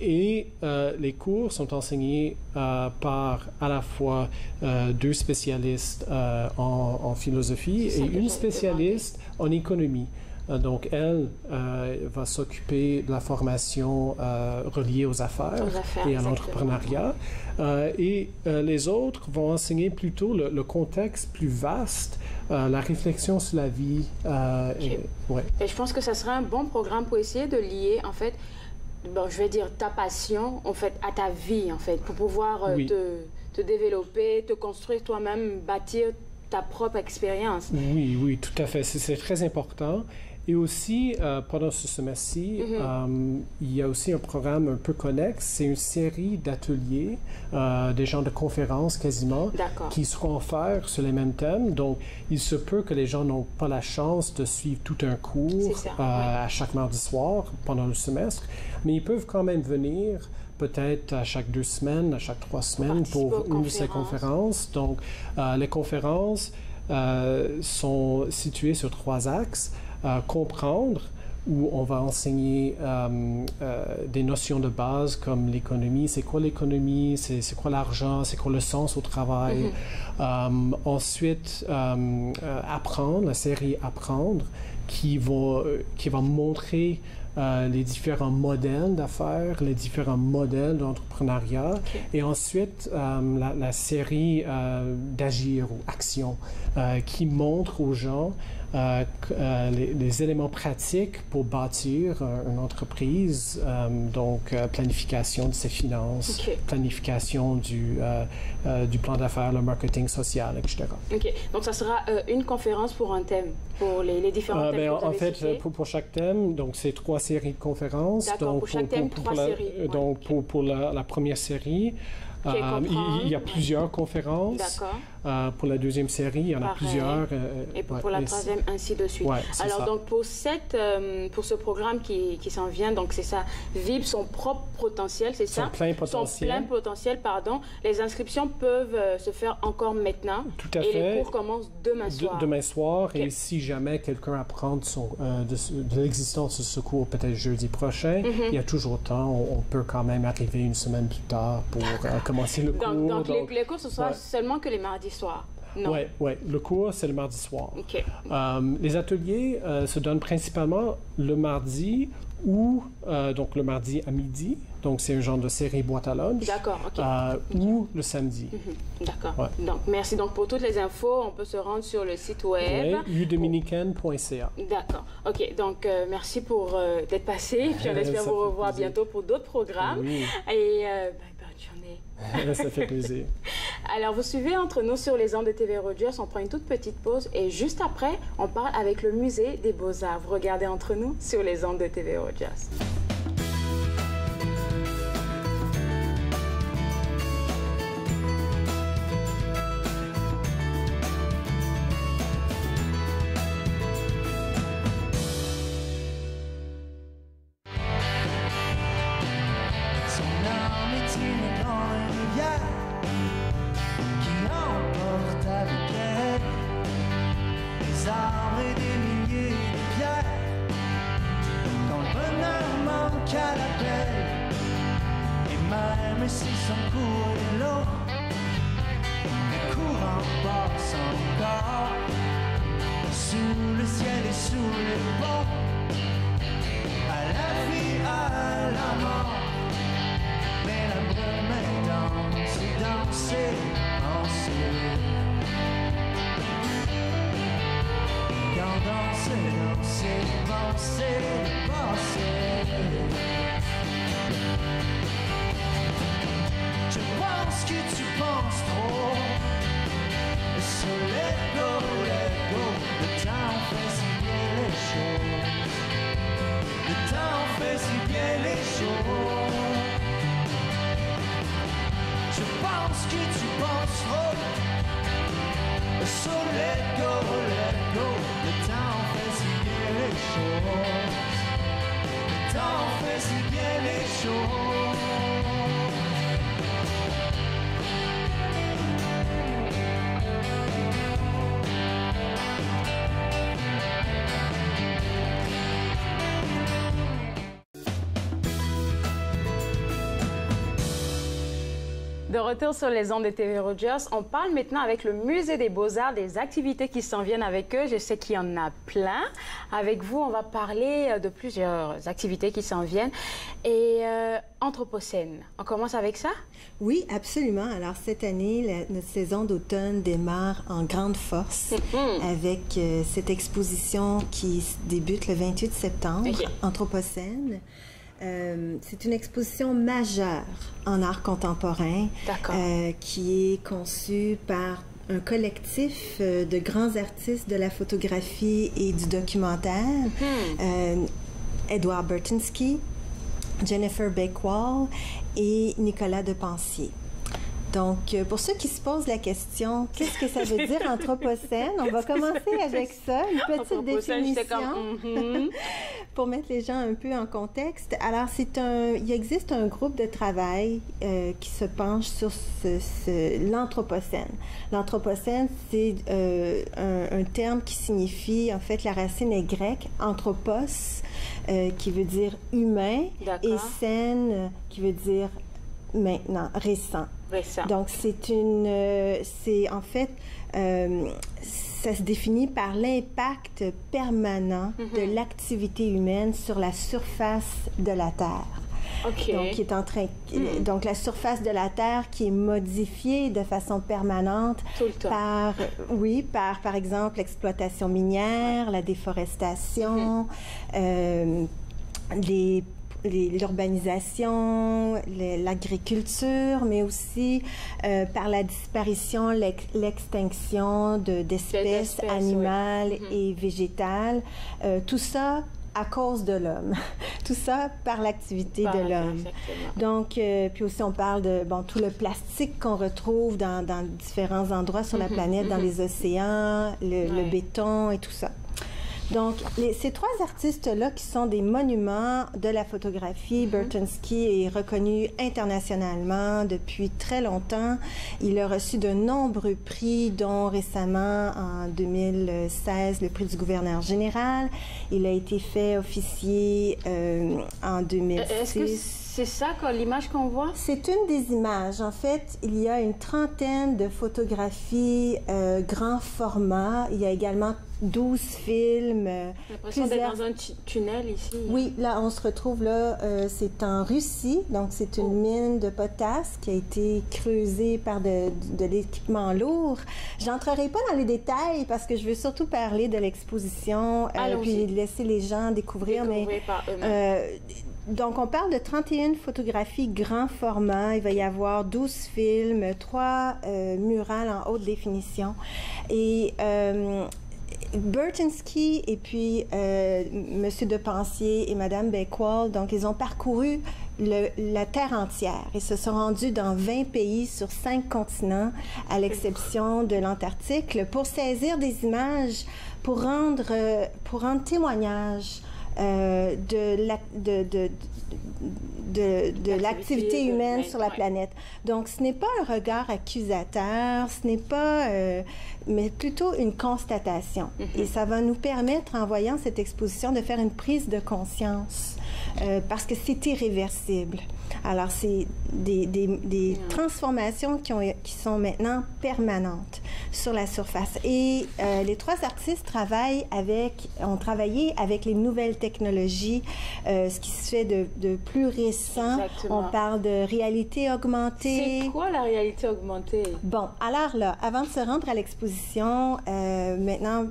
Les cours sont enseignés par à la fois deux spécialistes en philosophie et une spécialiste en économie. Donc, elle va s'occuper de la formation reliée aux affaires et à l'entrepreneuriat. Les autres vont enseigner plutôt le contexte plus vaste, la réflexion sur la vie. Et je pense que ça serait un bon programme pour essayer de lier, en fait, je vais dire ta passion, en fait, à ta vie, en fait, pour pouvoir te développer, te construire toi-même, bâtir ta propre expérience. Oui, oui, tout à fait. C'est très important. Et aussi, pendant ce semestre-ci, il y a aussi un programme un peu connexe. C'est une série d'ateliers, des genres de conférences quasiment, qui seront offerts sur les mêmes thèmes. Donc, il se peut que les gens n'ont pas la chance de suivre tout un cours à chaque mardi soir pendant le semestre, mais ils peuvent quand même venir peut-être à chaque 2 semaines, à chaque 3 semaines pour une de ces conférences. Donc, les conférences sont situées sur 3 axes. Comprendre, où on va enseigner des notions de base comme l'économie, c'est quoi l'économie, c'est quoi l'argent, c'est quoi le sens au travail. Ensuite, apprendre, la série Apprendre, qui va montrer les différents modèles d'affaires, les différents modèles d'entrepreneuriat. Et ensuite, la série d'Agir ou Action, qui montre aux gens les éléments pratiques pour bâtir une entreprise, donc planification de ses finances, planification du plan d'affaires, le marketing social, etc. OK. Donc, ça sera une conférence pour un thème, pour les différents thèmes que vous en avez fait, cités. pour chaque thème, donc c'est 3 séries de conférences. D'accord, pour chaque thème, 3 séries. Donc, pour la première série, il y a plusieurs conférences. Pour la deuxième série, il y en a plusieurs. Et pour la troisième, ainsi de suite. Alors, donc, pour ce programme qui s'en vient, donc c'est ça, vivre son propre potentiel, c'est ça? Son plein potentiel, pardon. Les inscriptions peuvent se faire encore maintenant. Tout à fait. Et les cours commencent demain soir. Demain soir. Et si jamais quelqu'un apprend de l'existence de ce cours peut-être jeudi prochain, il y a toujours temps. On peut quand même arriver une semaine plus tard pour commencer le cours. Donc les cours, ce sera seulement que les mardis soirs? Oui, le cours, c'est le mardi soir. OK. Les ateliers se donnent principalement le mardi ou donc le mardi à midi. Donc, c'est un genre de série boîte à lunch. D'accord, OK. Ou le samedi. D'accord. Donc, merci. Donc, pour toutes les infos, on peut se rendre sur le site web. Oui, udominicaine.ca. D'accord. OK. Donc, merci pour d'être passé. Puis, on espère vous revoir bientôt pour d'autres programmes. Oui. Et bonne journée. Ça fait plaisir. Alors, vous suivez Entre nous sur les ondes de TV Rogers. On prend une toute petite pause et juste après, on parle avec le Musée des Beaux-Arts. Vous regardez Entre nous sur les ondes de TV Rogers. De retour sur les ondes de TV Rogers, on parle maintenant avec le Musée des Beaux-Arts des activités qui s'en viennent avec eux. Je sais qu'il y en a plein. Avec vous, on va parler de plusieurs activités qui s'en viennent. Et Anthropocène, on commence avec ça? Oui, absolument. Alors, cette année, notre saison d'automne démarre en grande force avec cette exposition qui débute le 28 septembre, Anthropocène. c'est une exposition majeure en art contemporain qui est conçue par un collectif de grands artistes de la photographie et du documentaire. Edward Burtynsky, Jennifer Bakewell et Nicolas Depensier. Donc, pour ceux qui se posent la question, qu'est-ce que ça veut dire anthropocène? On va commencer avec ça, une petite définition pour mettre les gens un peu en contexte. Alors, il existe un groupe de travail qui se penche sur l'anthropocène. L'anthropocène, c'est un terme qui signifie, en fait, la racine est grecque, anthropos, qui veut dire humain, et scène, qui veut dire maintenant, récent. Donc, en fait, ça se définit par l'impact permanent de l'activité humaine sur la surface de la Terre. Donc, la surface de la Terre qui est modifiée de façon permanente par exemple, l'exploitation minière, la déforestation, l'urbanisation, l'agriculture, mais aussi par la disparition, l'extinction d'espèces animales et végétales. Tout ça à cause de l'homme. Tout ça par l'activité de l'homme. Donc, puis aussi on parle de tout le plastique qu'on retrouve dans différents endroits sur la planète, dans les océans, le béton et tout ça. Donc, ces trois artistes-là qui sont des monuments de la photographie, Burtynsky est reconnu internationalement depuis très longtemps. Il a reçu de nombreux prix, dont récemment, en 2016, le prix du gouverneur général. Il a été fait officier en 2006. Est-ce que c'est ça, l'image qu'on voit? C'est une des images. En fait, il y a une trentaine de photographies grand format. Il y a également 12 films. J'ai l'impression d'être dans un tunnel ici. Oui, là, on se retrouve là, c'est en Russie, donc c'est une mine de potasse qui a été creusée par de l'équipement lourd. J'entrerai pas dans les détails parce que je veux surtout parler de l'exposition, puis laisser les gens découvrir par eux-mêmes. Donc, on parle de 31 photographies grand format. Il va y avoir 12 films, 3 murales en haute définition. Et Burtynsky et puis M. Depensier et Mme Bakewell, donc ils ont parcouru la Terre entière. Ils se sont rendus dans 20 pays sur 5 continents, à l'exception de l'Antarctique, pour saisir des images, pour rendre témoignage de l'activité humaine sur la planète. Donc, ce n'est pas un regard accusateur, ce n'est pas, mais plutôt une constatation. Et ça va nous permettre, en voyant cette exposition, de faire une prise de conscience, parce que c'est irréversible. Alors, c'est des transformations qui sont maintenant permanentes sur la surface. Et les trois artistes ont travaillé avec les nouvelles technologies, ce qui se fait de plus récent. Exactement. On parle de réalité augmentée. C'est quoi la réalité augmentée? Bon, alors là, avant de se rendre à l'exposition, maintenant,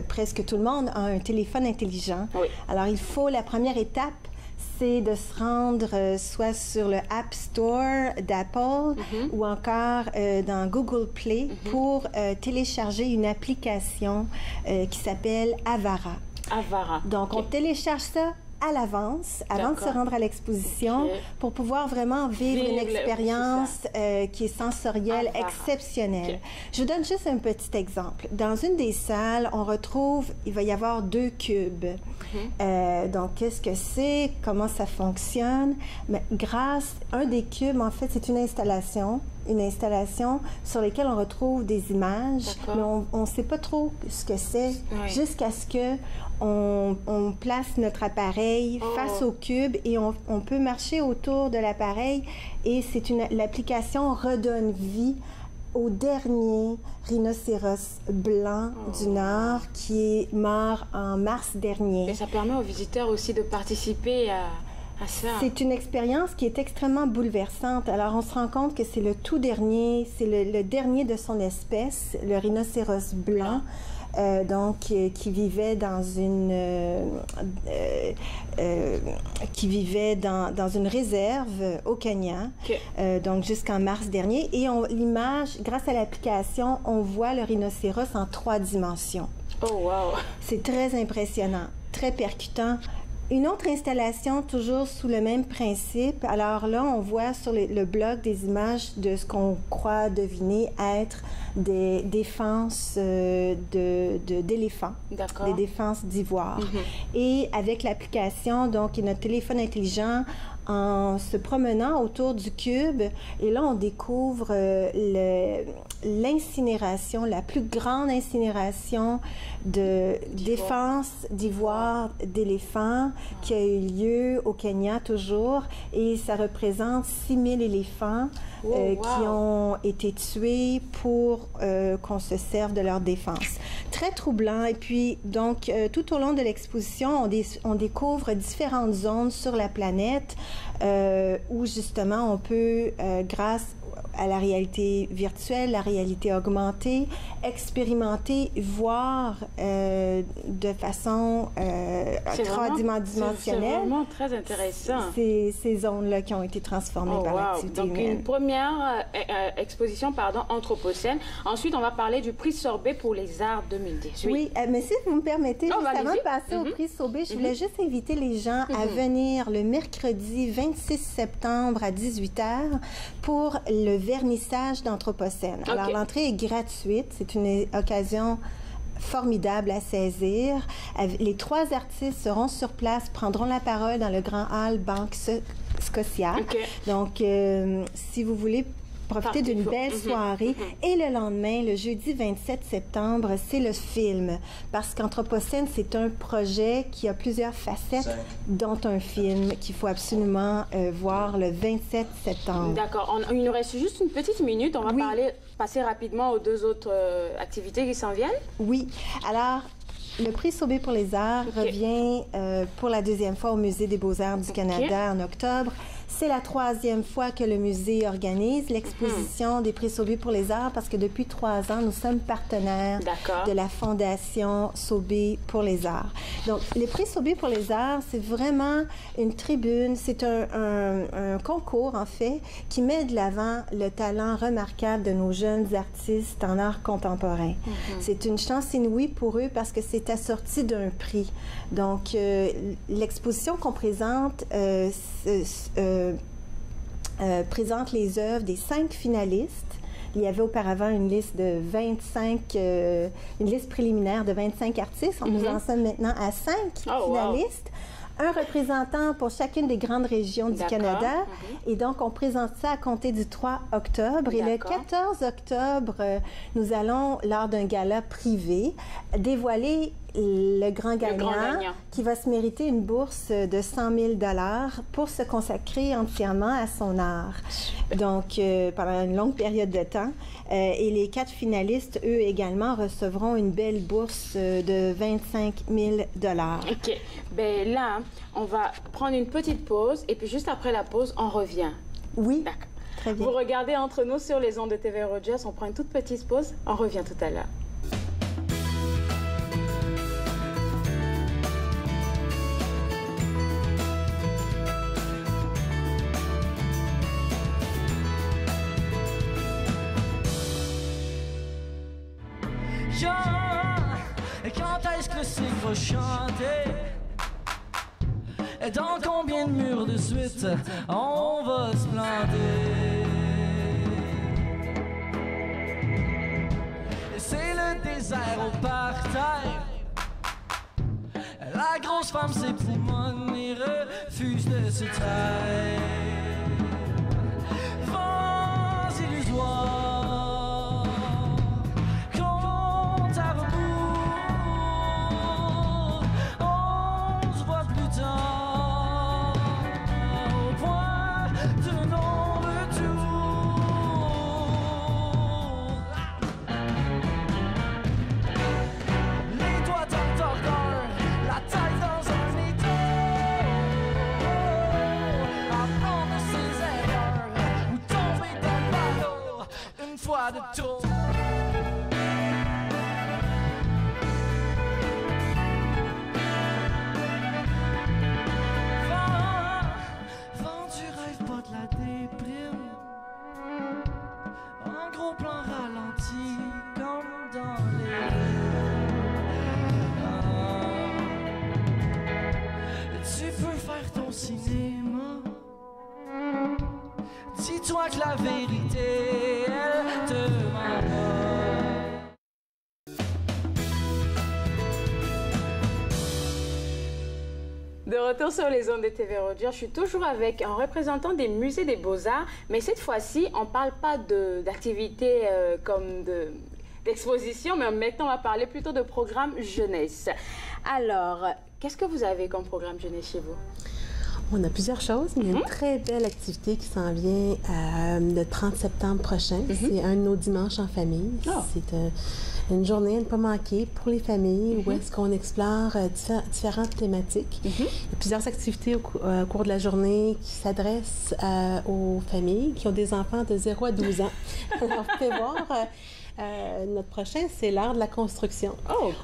presque tout le monde a un téléphone intelligent. Oui. Alors, la première étape, c'est de se rendre soit sur le App Store d'Apple ou encore dans Google Play pour télécharger une application qui s'appelle Avara. Donc, on télécharge ça à l'avance, avant de se rendre à l'exposition, pour pouvoir vraiment vivre une expérience qui est sensorielle, exceptionnelle. Je vous donne juste un petit exemple. Dans une des salles, il va y avoir 2 cubes. Donc, qu'est-ce que c'est? Comment ça fonctionne? Mais un des cubes, en fait, c'est une installation sur laquelle on retrouve des images, mais on ne sait pas trop ce que c'est, jusqu'à ce que on place notre appareil face au cube et on peut marcher autour de l'appareil et l'application redonne vie au dernier rhinocéros blanc du Nord qui est mort en mars dernier. Et ça permet aux visiteurs aussi de participer à ça. C'est une expérience qui est extrêmement bouleversante. Alors, on se rend compte que c'est le tout dernier, c'est le dernier de son espèce, le rhinocéros blanc. qui vivait dans une réserve au Kenya, donc jusqu'en mars dernier. Et l'image, grâce à l'application, on voit le rhinocéros en 3 dimensions. Oh, wow! C'est très impressionnant, très percutant. Une autre installation, toujours sous le même principe. Alors là, on voit sur le blog des images de ce qu'on croit deviner être des défenses d'éléphants, des défenses d'ivoire. Et avec l'application, donc, et notre téléphone intelligent, en se promenant autour du cube, et là, on découvre l'incinération, la plus grande incinération de défense d'ivoire d'éléphants qui a eu lieu au Kenya toujours, et ça représente 6000 éléphants qui ont été tués pour qu'on se serve de leur défense. Très troublant. Et puis, donc, tout au long de l'exposition, on découvre différentes zones sur la planète où, justement, on peut, grâce à la réalité virtuelle, la réalité augmentée, expérimenter, voir de façon tridimensionnelle. C'est vraiment très intéressant. Ces zones-là qui ont été transformées par l'activité humaine. Donc, une première exposition, Anthropocène. Ensuite, on va parler du prix Sorbet pour les arts 2018. Oui, mais si vous me permettez, juste avant de passer au prix Sorbet, je voulais juste inviter les gens à venir le mercredi 26 septembre à 18h pour le vernissage d'Anthropocène. Alors, l'entrée est gratuite. C'est une occasion formidable à saisir. Les 3 artistes seront sur place, prendront la parole dans le grand hall Banque Scotia. Donc, si vous voulez profiter d'une belle soirée. Et le lendemain, le jeudi 27 septembre, c'est le film. Parce qu'Anthropocène, c'est un projet qui a plusieurs facettes, dont un film qu'il faut absolument voir le 27 septembre. D'accord. Il nous reste juste une petite minute. On va passer rapidement aux 2 autres activités qui s'en viennent. Oui. Alors, le prix Sorbet pour les arts revient pour la 2e fois au Musée des Beaux-Arts du Canada en octobre. C'est la 3e fois que le musée organise l'exposition des prix Sorbet pour les arts parce que depuis 3 ans, nous sommes partenaires de la Fondation Sorbet pour les arts. Donc, les prix Sorbet pour les arts, c'est vraiment une tribune, c'est un concours, en fait, qui met de l'avant le talent remarquable de nos jeunes artistes en art contemporain. C'est une chance inouïe pour eux parce que c'est assorti d'un prix. Donc, l'exposition qu'on présente présente les œuvres des 5 finalistes. Il y avait auparavant une liste de 25, une liste préliminaire de 25 artistes. Nous en sommes maintenant à 5 finalistes. Un représentant pour chacune des grandes régions du Canada. Et donc, on présente ça à compter du 3 octobre. Et le 14 octobre, nous allons, lors d'un gala privé, dévoiler le grand gagnant qui va se mériter une bourse de 100 000 $ pour se consacrer entièrement à son art. Donc, pendant une longue période de temps. Et les 4 finalistes, eux également, recevront une belle bourse de 25 000 $. OK. Bien là, on va prendre une petite pause et puis juste après la pause, on revient. Oui. D'accord. Très bien. Vous regardez Entre nous sur les ondes de TV Rogers. On prend une toute petite pause. On revient tout à l'heure. Quand est-ce que le cycle va chanter? Et dans combien de murs de suite on va se planter? Et c'est le désert au parterre. La grosse femme s'époumonne et refuse de se taire. Vents illusoires. De trop. dis-toi que la vérité, elle te m'aborde. De retour sur les ondes de TV Rogers, je suis toujours avec un représentant des musées des Beaux-Arts, mais cette fois-ci, on ne parle pas d'activités comme d'exposition, mais maintenant, on va parler plutôt de programme jeunesse. Alors, qu'est-ce que vous avez comme programme jeunesse chez vous? On a plusieurs choses, mais il y a une très belle activité qui s'en vient le 30 septembre prochain. C'est un de nos dimanches en famille. C'est une journée à ne pas manquer pour les familles où est-ce qu'on explore différentes thématiques. Il y a plusieurs activités au cours de la journée qui s'adressent aux familles qui ont des enfants de 0 à 12 ans. Alors, vous pouvez voir... notre prochain, c'est l'art de la construction.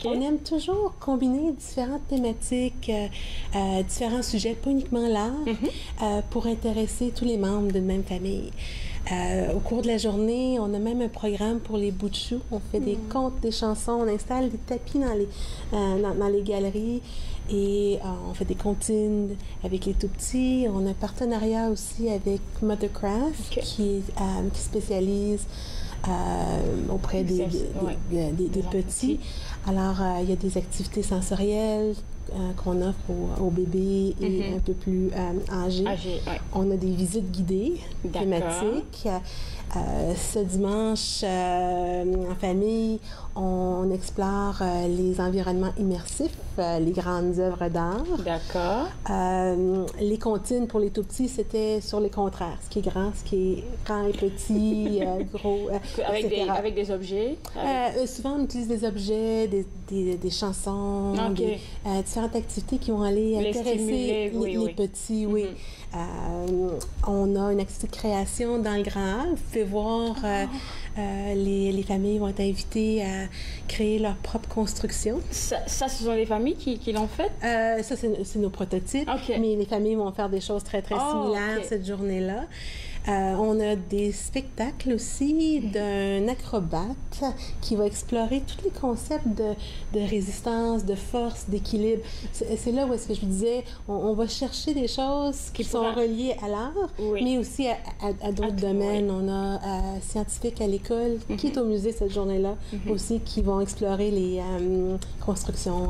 On aime toujours combiner différentes thématiques, différents sujets, pas uniquement l'art, pour intéresser tous les membres d'une même famille. Au cours de la journée, on a même un programme pour les bouts de choux. On fait des contes, des chansons, on installe des tapis dans les galeries et on fait des comptines avec les tout-petits. On a un partenariat aussi avec Mothercraft qui spécialise auprès des petits. Alors, il y a des activités sensorielles qu'on offre aux bébés et un peu plus âgés. On a des visites guidées thématiques. Ce dimanche, en famille, on explore les environnements immersifs, les grandes œuvres d'art. D'accord. Les comptines pour les tout-petits, c'était sur les contraires, ce qui est grand et petit, gros, avec des objets? Souvent, on utilise des objets, des chansons, différentes activités qui vont aller intéresser les petits, on a une activité de création dans le Grand Hall. Vous pouvez voir, les familles vont être invitées à créer leur propre construction. Ça, ce sont les familles qui l'ont fait? Ça, c'est nos prototypes, mais les familles vont faire des choses très, très similaires cette journée-là. On a des spectacles aussi d'un acrobate qui va explorer tous les concepts de résistance, de force, d'équilibre. C'est là où est-ce que je vous disais, on va chercher des choses qui sont reliées à l'art, mais aussi à d'autres domaines. On a scientifique à l'école qui est au musée cette journée-là aussi, qui vont explorer les constructions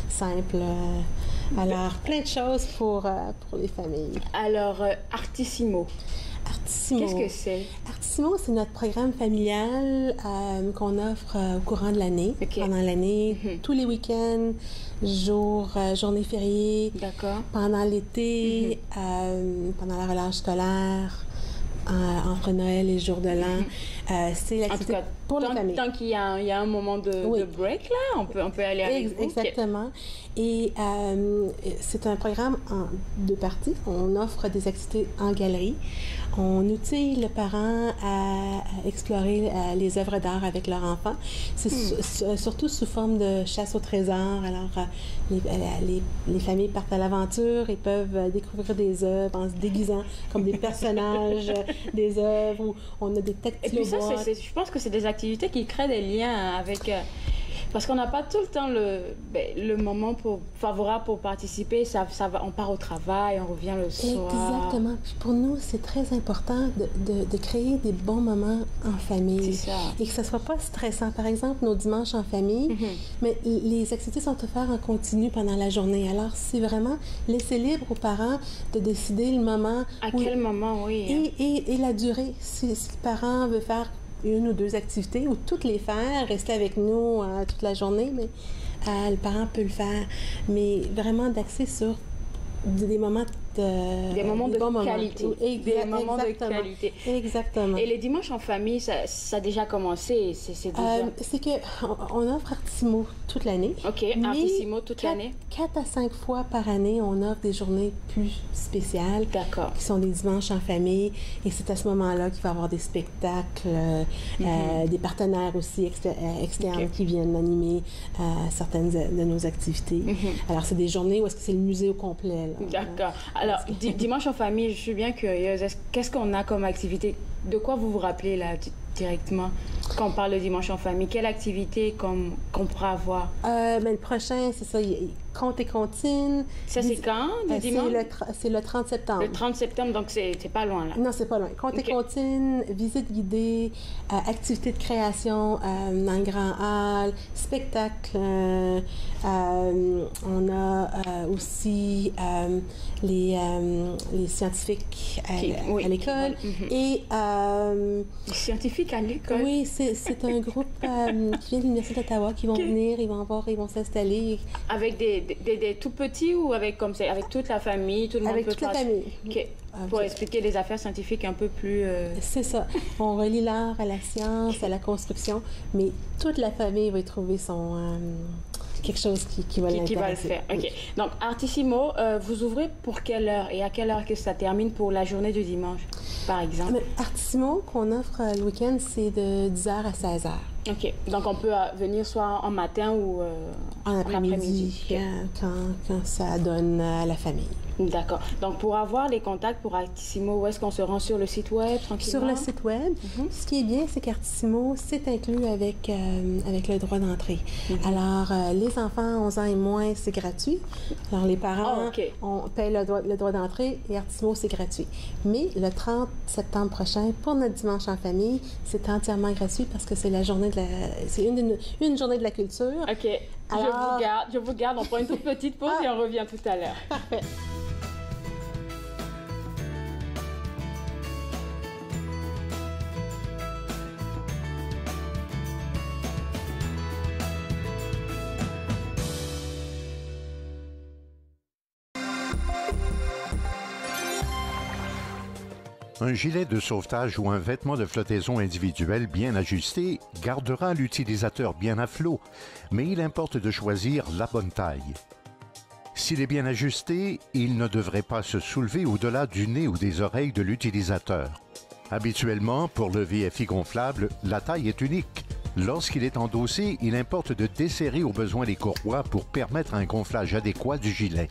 simples. Alors, plein de choses pour les familles. Alors, Artissimo. Qu'est-ce que c'est? Artissimo, c'est notre programme familial qu'on offre au courant de l'année. Pendant l'année, tous les week-ends, journées fériées. Pendant l'été, pendant la relâche scolaire, entre Noël et le jour de l'an. C'est l'activité pour la famille. Tant qu'il y a un moment de break, là, on peut aller avec vous. Exactement. Et c'est un programme en 2 parties. On offre des activités en galerie. On outille le parent à explorer les œuvres d'art avec leur enfant. C'est surtout sous forme de chasse au trésor. Alors, les familles partent à l'aventure et peuvent découvrir des œuvres en se déguisant comme des personnages des œuvres où on a des tactiles. Et puis ça, je pense que c'est des activités qui créent des liens avec... Parce qu'on n'a pas tout le temps le moment favorable pour participer. On part au travail, on revient le soir. Exactement. Puis pour nous, c'est très important de créer des bons moments en famille. C'est ça. Et que ce ne soit pas stressant. Par exemple, nos dimanches en famille, mais les activités sont offertes en continu pendant la journée. Alors, c'est vraiment laisser libre aux parents de décider le moment. À quel moment, oui. Et la durée. Si le parent veut faire 1 ou 2 activités ou toutes les faire, rester avec nous toute la journée, mais le parent peut le faire. Mais vraiment d'axer sur des moments des moments de qualité. Des moments de qualité. Exactement. Et les dimanches en famille, ça a déjà commencé? C'est qu'on offre Artissimo toute l'année. Artissimo toute l'année. 4 à 5 fois par année, on offre des journées plus spéciales. Qui sont des dimanches en famille. Et c'est à ce moment-là qu'il va y avoir des spectacles, des partenaires aussi externes qui viennent animer certaines de nos activités. Alors, c'est des journées où est-ce que c'est le musée au complet. D'accord. Alors, dimanche en famille, je suis bien curieuse. Qu'est-ce qu'on a comme activité? De quoi vous vous rappelez là directement quand on parle de dimanche en famille? Quelle activité qu'on pourra avoir? Le prochain, c'est ça. Contes et comptines. Ça, c'est quand, le dimanche? C'est le 30 septembre. Le 30 septembre, donc c'est pas loin, là. Non, c'est pas loin. Contes et comptines, visites guidées, activités de création dans le grand hall, spectacle. On a aussi les scientifiques à l'école. Et... les scientifiques à l'école? Oui, c'est un groupe qui vient de l'Université d'Ottawa qui vont venir, ils vont s'installer. Avec des tout petits ou avec toute la famille, tout le monde avec peut toute la famille. Pour expliquer les affaires scientifiques un peu plus... C'est ça. On relie l'art à la science, à la construction, mais toute la famille va y trouver quelque chose qui va l'intéresser. Qui va le faire. OK. Donc, Artissimo, vous ouvrez pour quelle heure et à quelle heure que ça termine pour la journée du dimanche, par exemple? Artissimo, qu'on offre le week-end, c'est de 10h à 16h. OK. Donc, on peut venir soit en matin ou en après-midi, quand ça donne à la famille. D'accord. Donc, pour avoir les contacts pour Artissimo, où est-ce qu'on se rend? Sur le site web, tranquillement? Sur le site web. Ce qui est bien, c'est qu'Artissimo, c'est inclus avec le droit d'entrée. Alors, les enfants 11 ans et moins, c'est gratuit. Alors, les parents, on paye le droit d'entrée et Artissimo, c'est gratuit. Mais le 30 septembre prochain, pour notre dimanche en famille, c'est entièrement gratuit parce que c'est la journée c'est une journée de la culture. OK. Alors... Je vous garde. On prend une toute petite pause et on revient tout à l'heure. Parfait. Un gilet de sauvetage ou un vêtement de flottaison individuel bien ajusté gardera l'utilisateur bien à flot, mais il importe de choisir la bonne taille. S'il est bien ajusté, il ne devrait pas se soulever au-delà du nez ou des oreilles de l'utilisateur. Habituellement, pour le VFI gonflable, la taille est unique. Lorsqu'il est endossé, il importe de desserrer au besoin les courroies pour permettre un gonflage adéquat du gilet.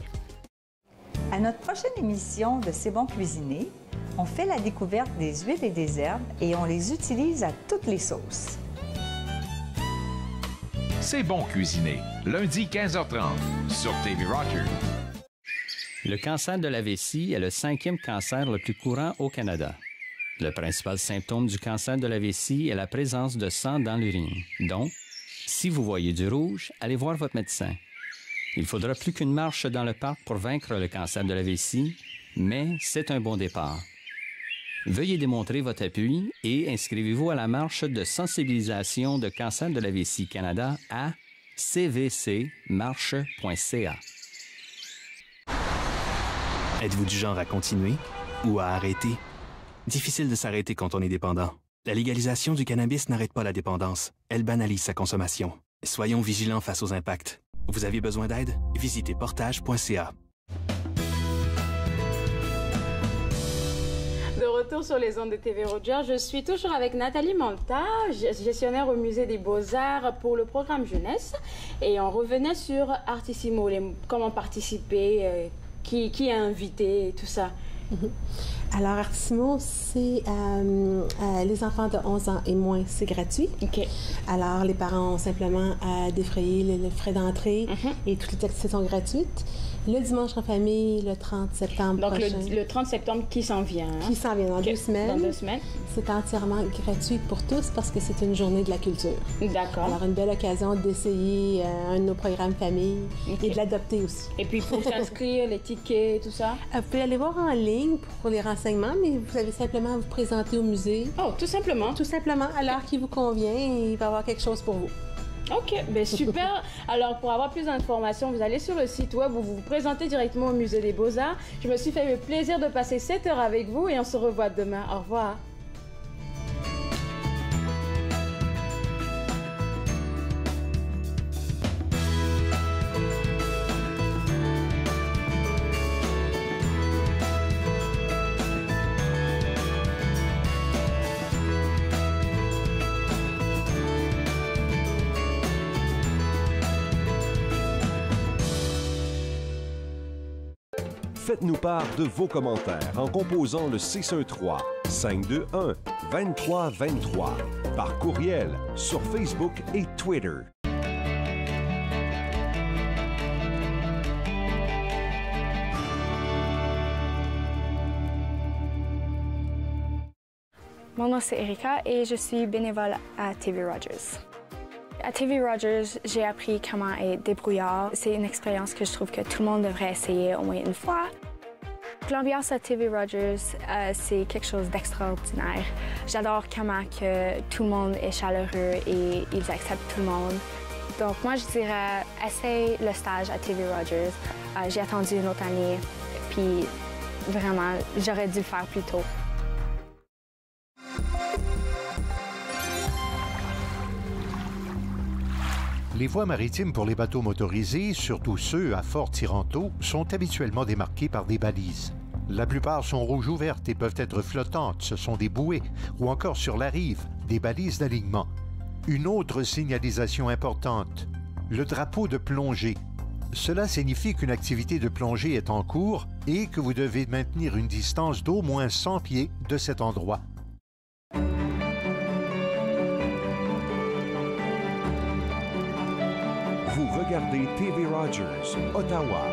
À notre prochaine émission de C'est bon cuisiner, on fait la découverte des huiles et des herbes et on les utilise à toutes les sauces. C'est bon cuisiner, lundi 15h30 sur TV Rogers. Le cancer de la vessie est le 5e cancer le plus courant au Canada. Le principal symptôme du cancer de la vessie est la présence de sang dans l'urine. Donc, si vous voyez du rouge, allez voir votre médecin. Il faudra plus qu'une marche dans le parc pour vaincre le cancer de la vessie, mais c'est un bon départ. Veuillez démontrer votre appui et inscrivez-vous à la marche de sensibilisation de cancer de la vessie Canada à cvcmarche.ca. Êtes-vous du genre à continuer ou à arrêter? Difficile de s'arrêter quand on est dépendant. La légalisation du cannabis n'arrête pas la dépendance. Elle banalise sa consommation. Soyons vigilants face aux impacts. Vous avez besoin d'aide? Visitez portage.ca. De retour sur les ondes de TV Rogers, je suis toujours avec Nathalie Manta, gestionnaire au Musée des Beaux-Arts pour le programme jeunesse. Et on revenait sur Artissimo, comment participer, qui a invité, tout ça. Alors, Artissimo, c'est les enfants de 11 ans et moins, c'est gratuit. Alors, les parents ont simplement à défrayer les frais d'entrée et toutes les activités sont gratuites. Le dimanche en famille, le 30 septembre prochain. Donc, le 30 septembre qui s'en vient. Hein? Qui s'en vient dans 2 semaines. Dans 2 semaines. C'est entièrement gratuit pour tous parce que c'est une journée de la culture. D'accord. Alors, une belle occasion d'essayer un de nos programmes famille et de l'adopter aussi. Et puis, pour s'inscrire, les tickets, tout ça? Vous pouvez aller voir en ligne pour les renseignements, mais vous allez simplement vous présenter au musée. Oh, tout simplement? Tout simplement, à l'heure qui vous convient, il va y avoir quelque chose pour vous. OK, bien super. Alors, pour avoir plus d'informations, vous allez sur le site web où vous vous présentez directement au Musée des Beaux-Arts. Je me suis fait le plaisir de passer 7 heures avec vous et on se revoit demain. Au revoir. Faites-nous part de vos commentaires en composant le 613-521-2323 par courriel sur Facebook et Twitter. Mon nom c'est Erika et je suis bénévole à TV Rogers. À TV Rogers, j'ai appris comment être débrouillard. C'est une expérience que je trouve que tout le monde devrait essayer au moins une fois. L'ambiance à TV Rogers, c'est quelque chose d'extraordinaire. J'adore comment que tout le monde est chaleureux et ils acceptent tout le monde. Donc moi, je dirais, essaye le stage à TV Rogers. J'ai attendu une autre année, puis vraiment, j'aurais dû le faire plus tôt. Les voies maritimes pour les bateaux motorisés, surtout ceux à fort tirant-eau, sont habituellement démarquées par des balises. La plupart sont rouges ouvertes et peuvent être flottantes, ce sont des bouées, ou encore sur la rive, des balises d'alignement. Une autre signalisation importante, le drapeau de plongée. Cela signifie qu'une activité de plongée est en cours et que vous devez maintenir une distance d'au moins 100 pieds de cet endroit. Vous regardez TV Rogers, Ottawa.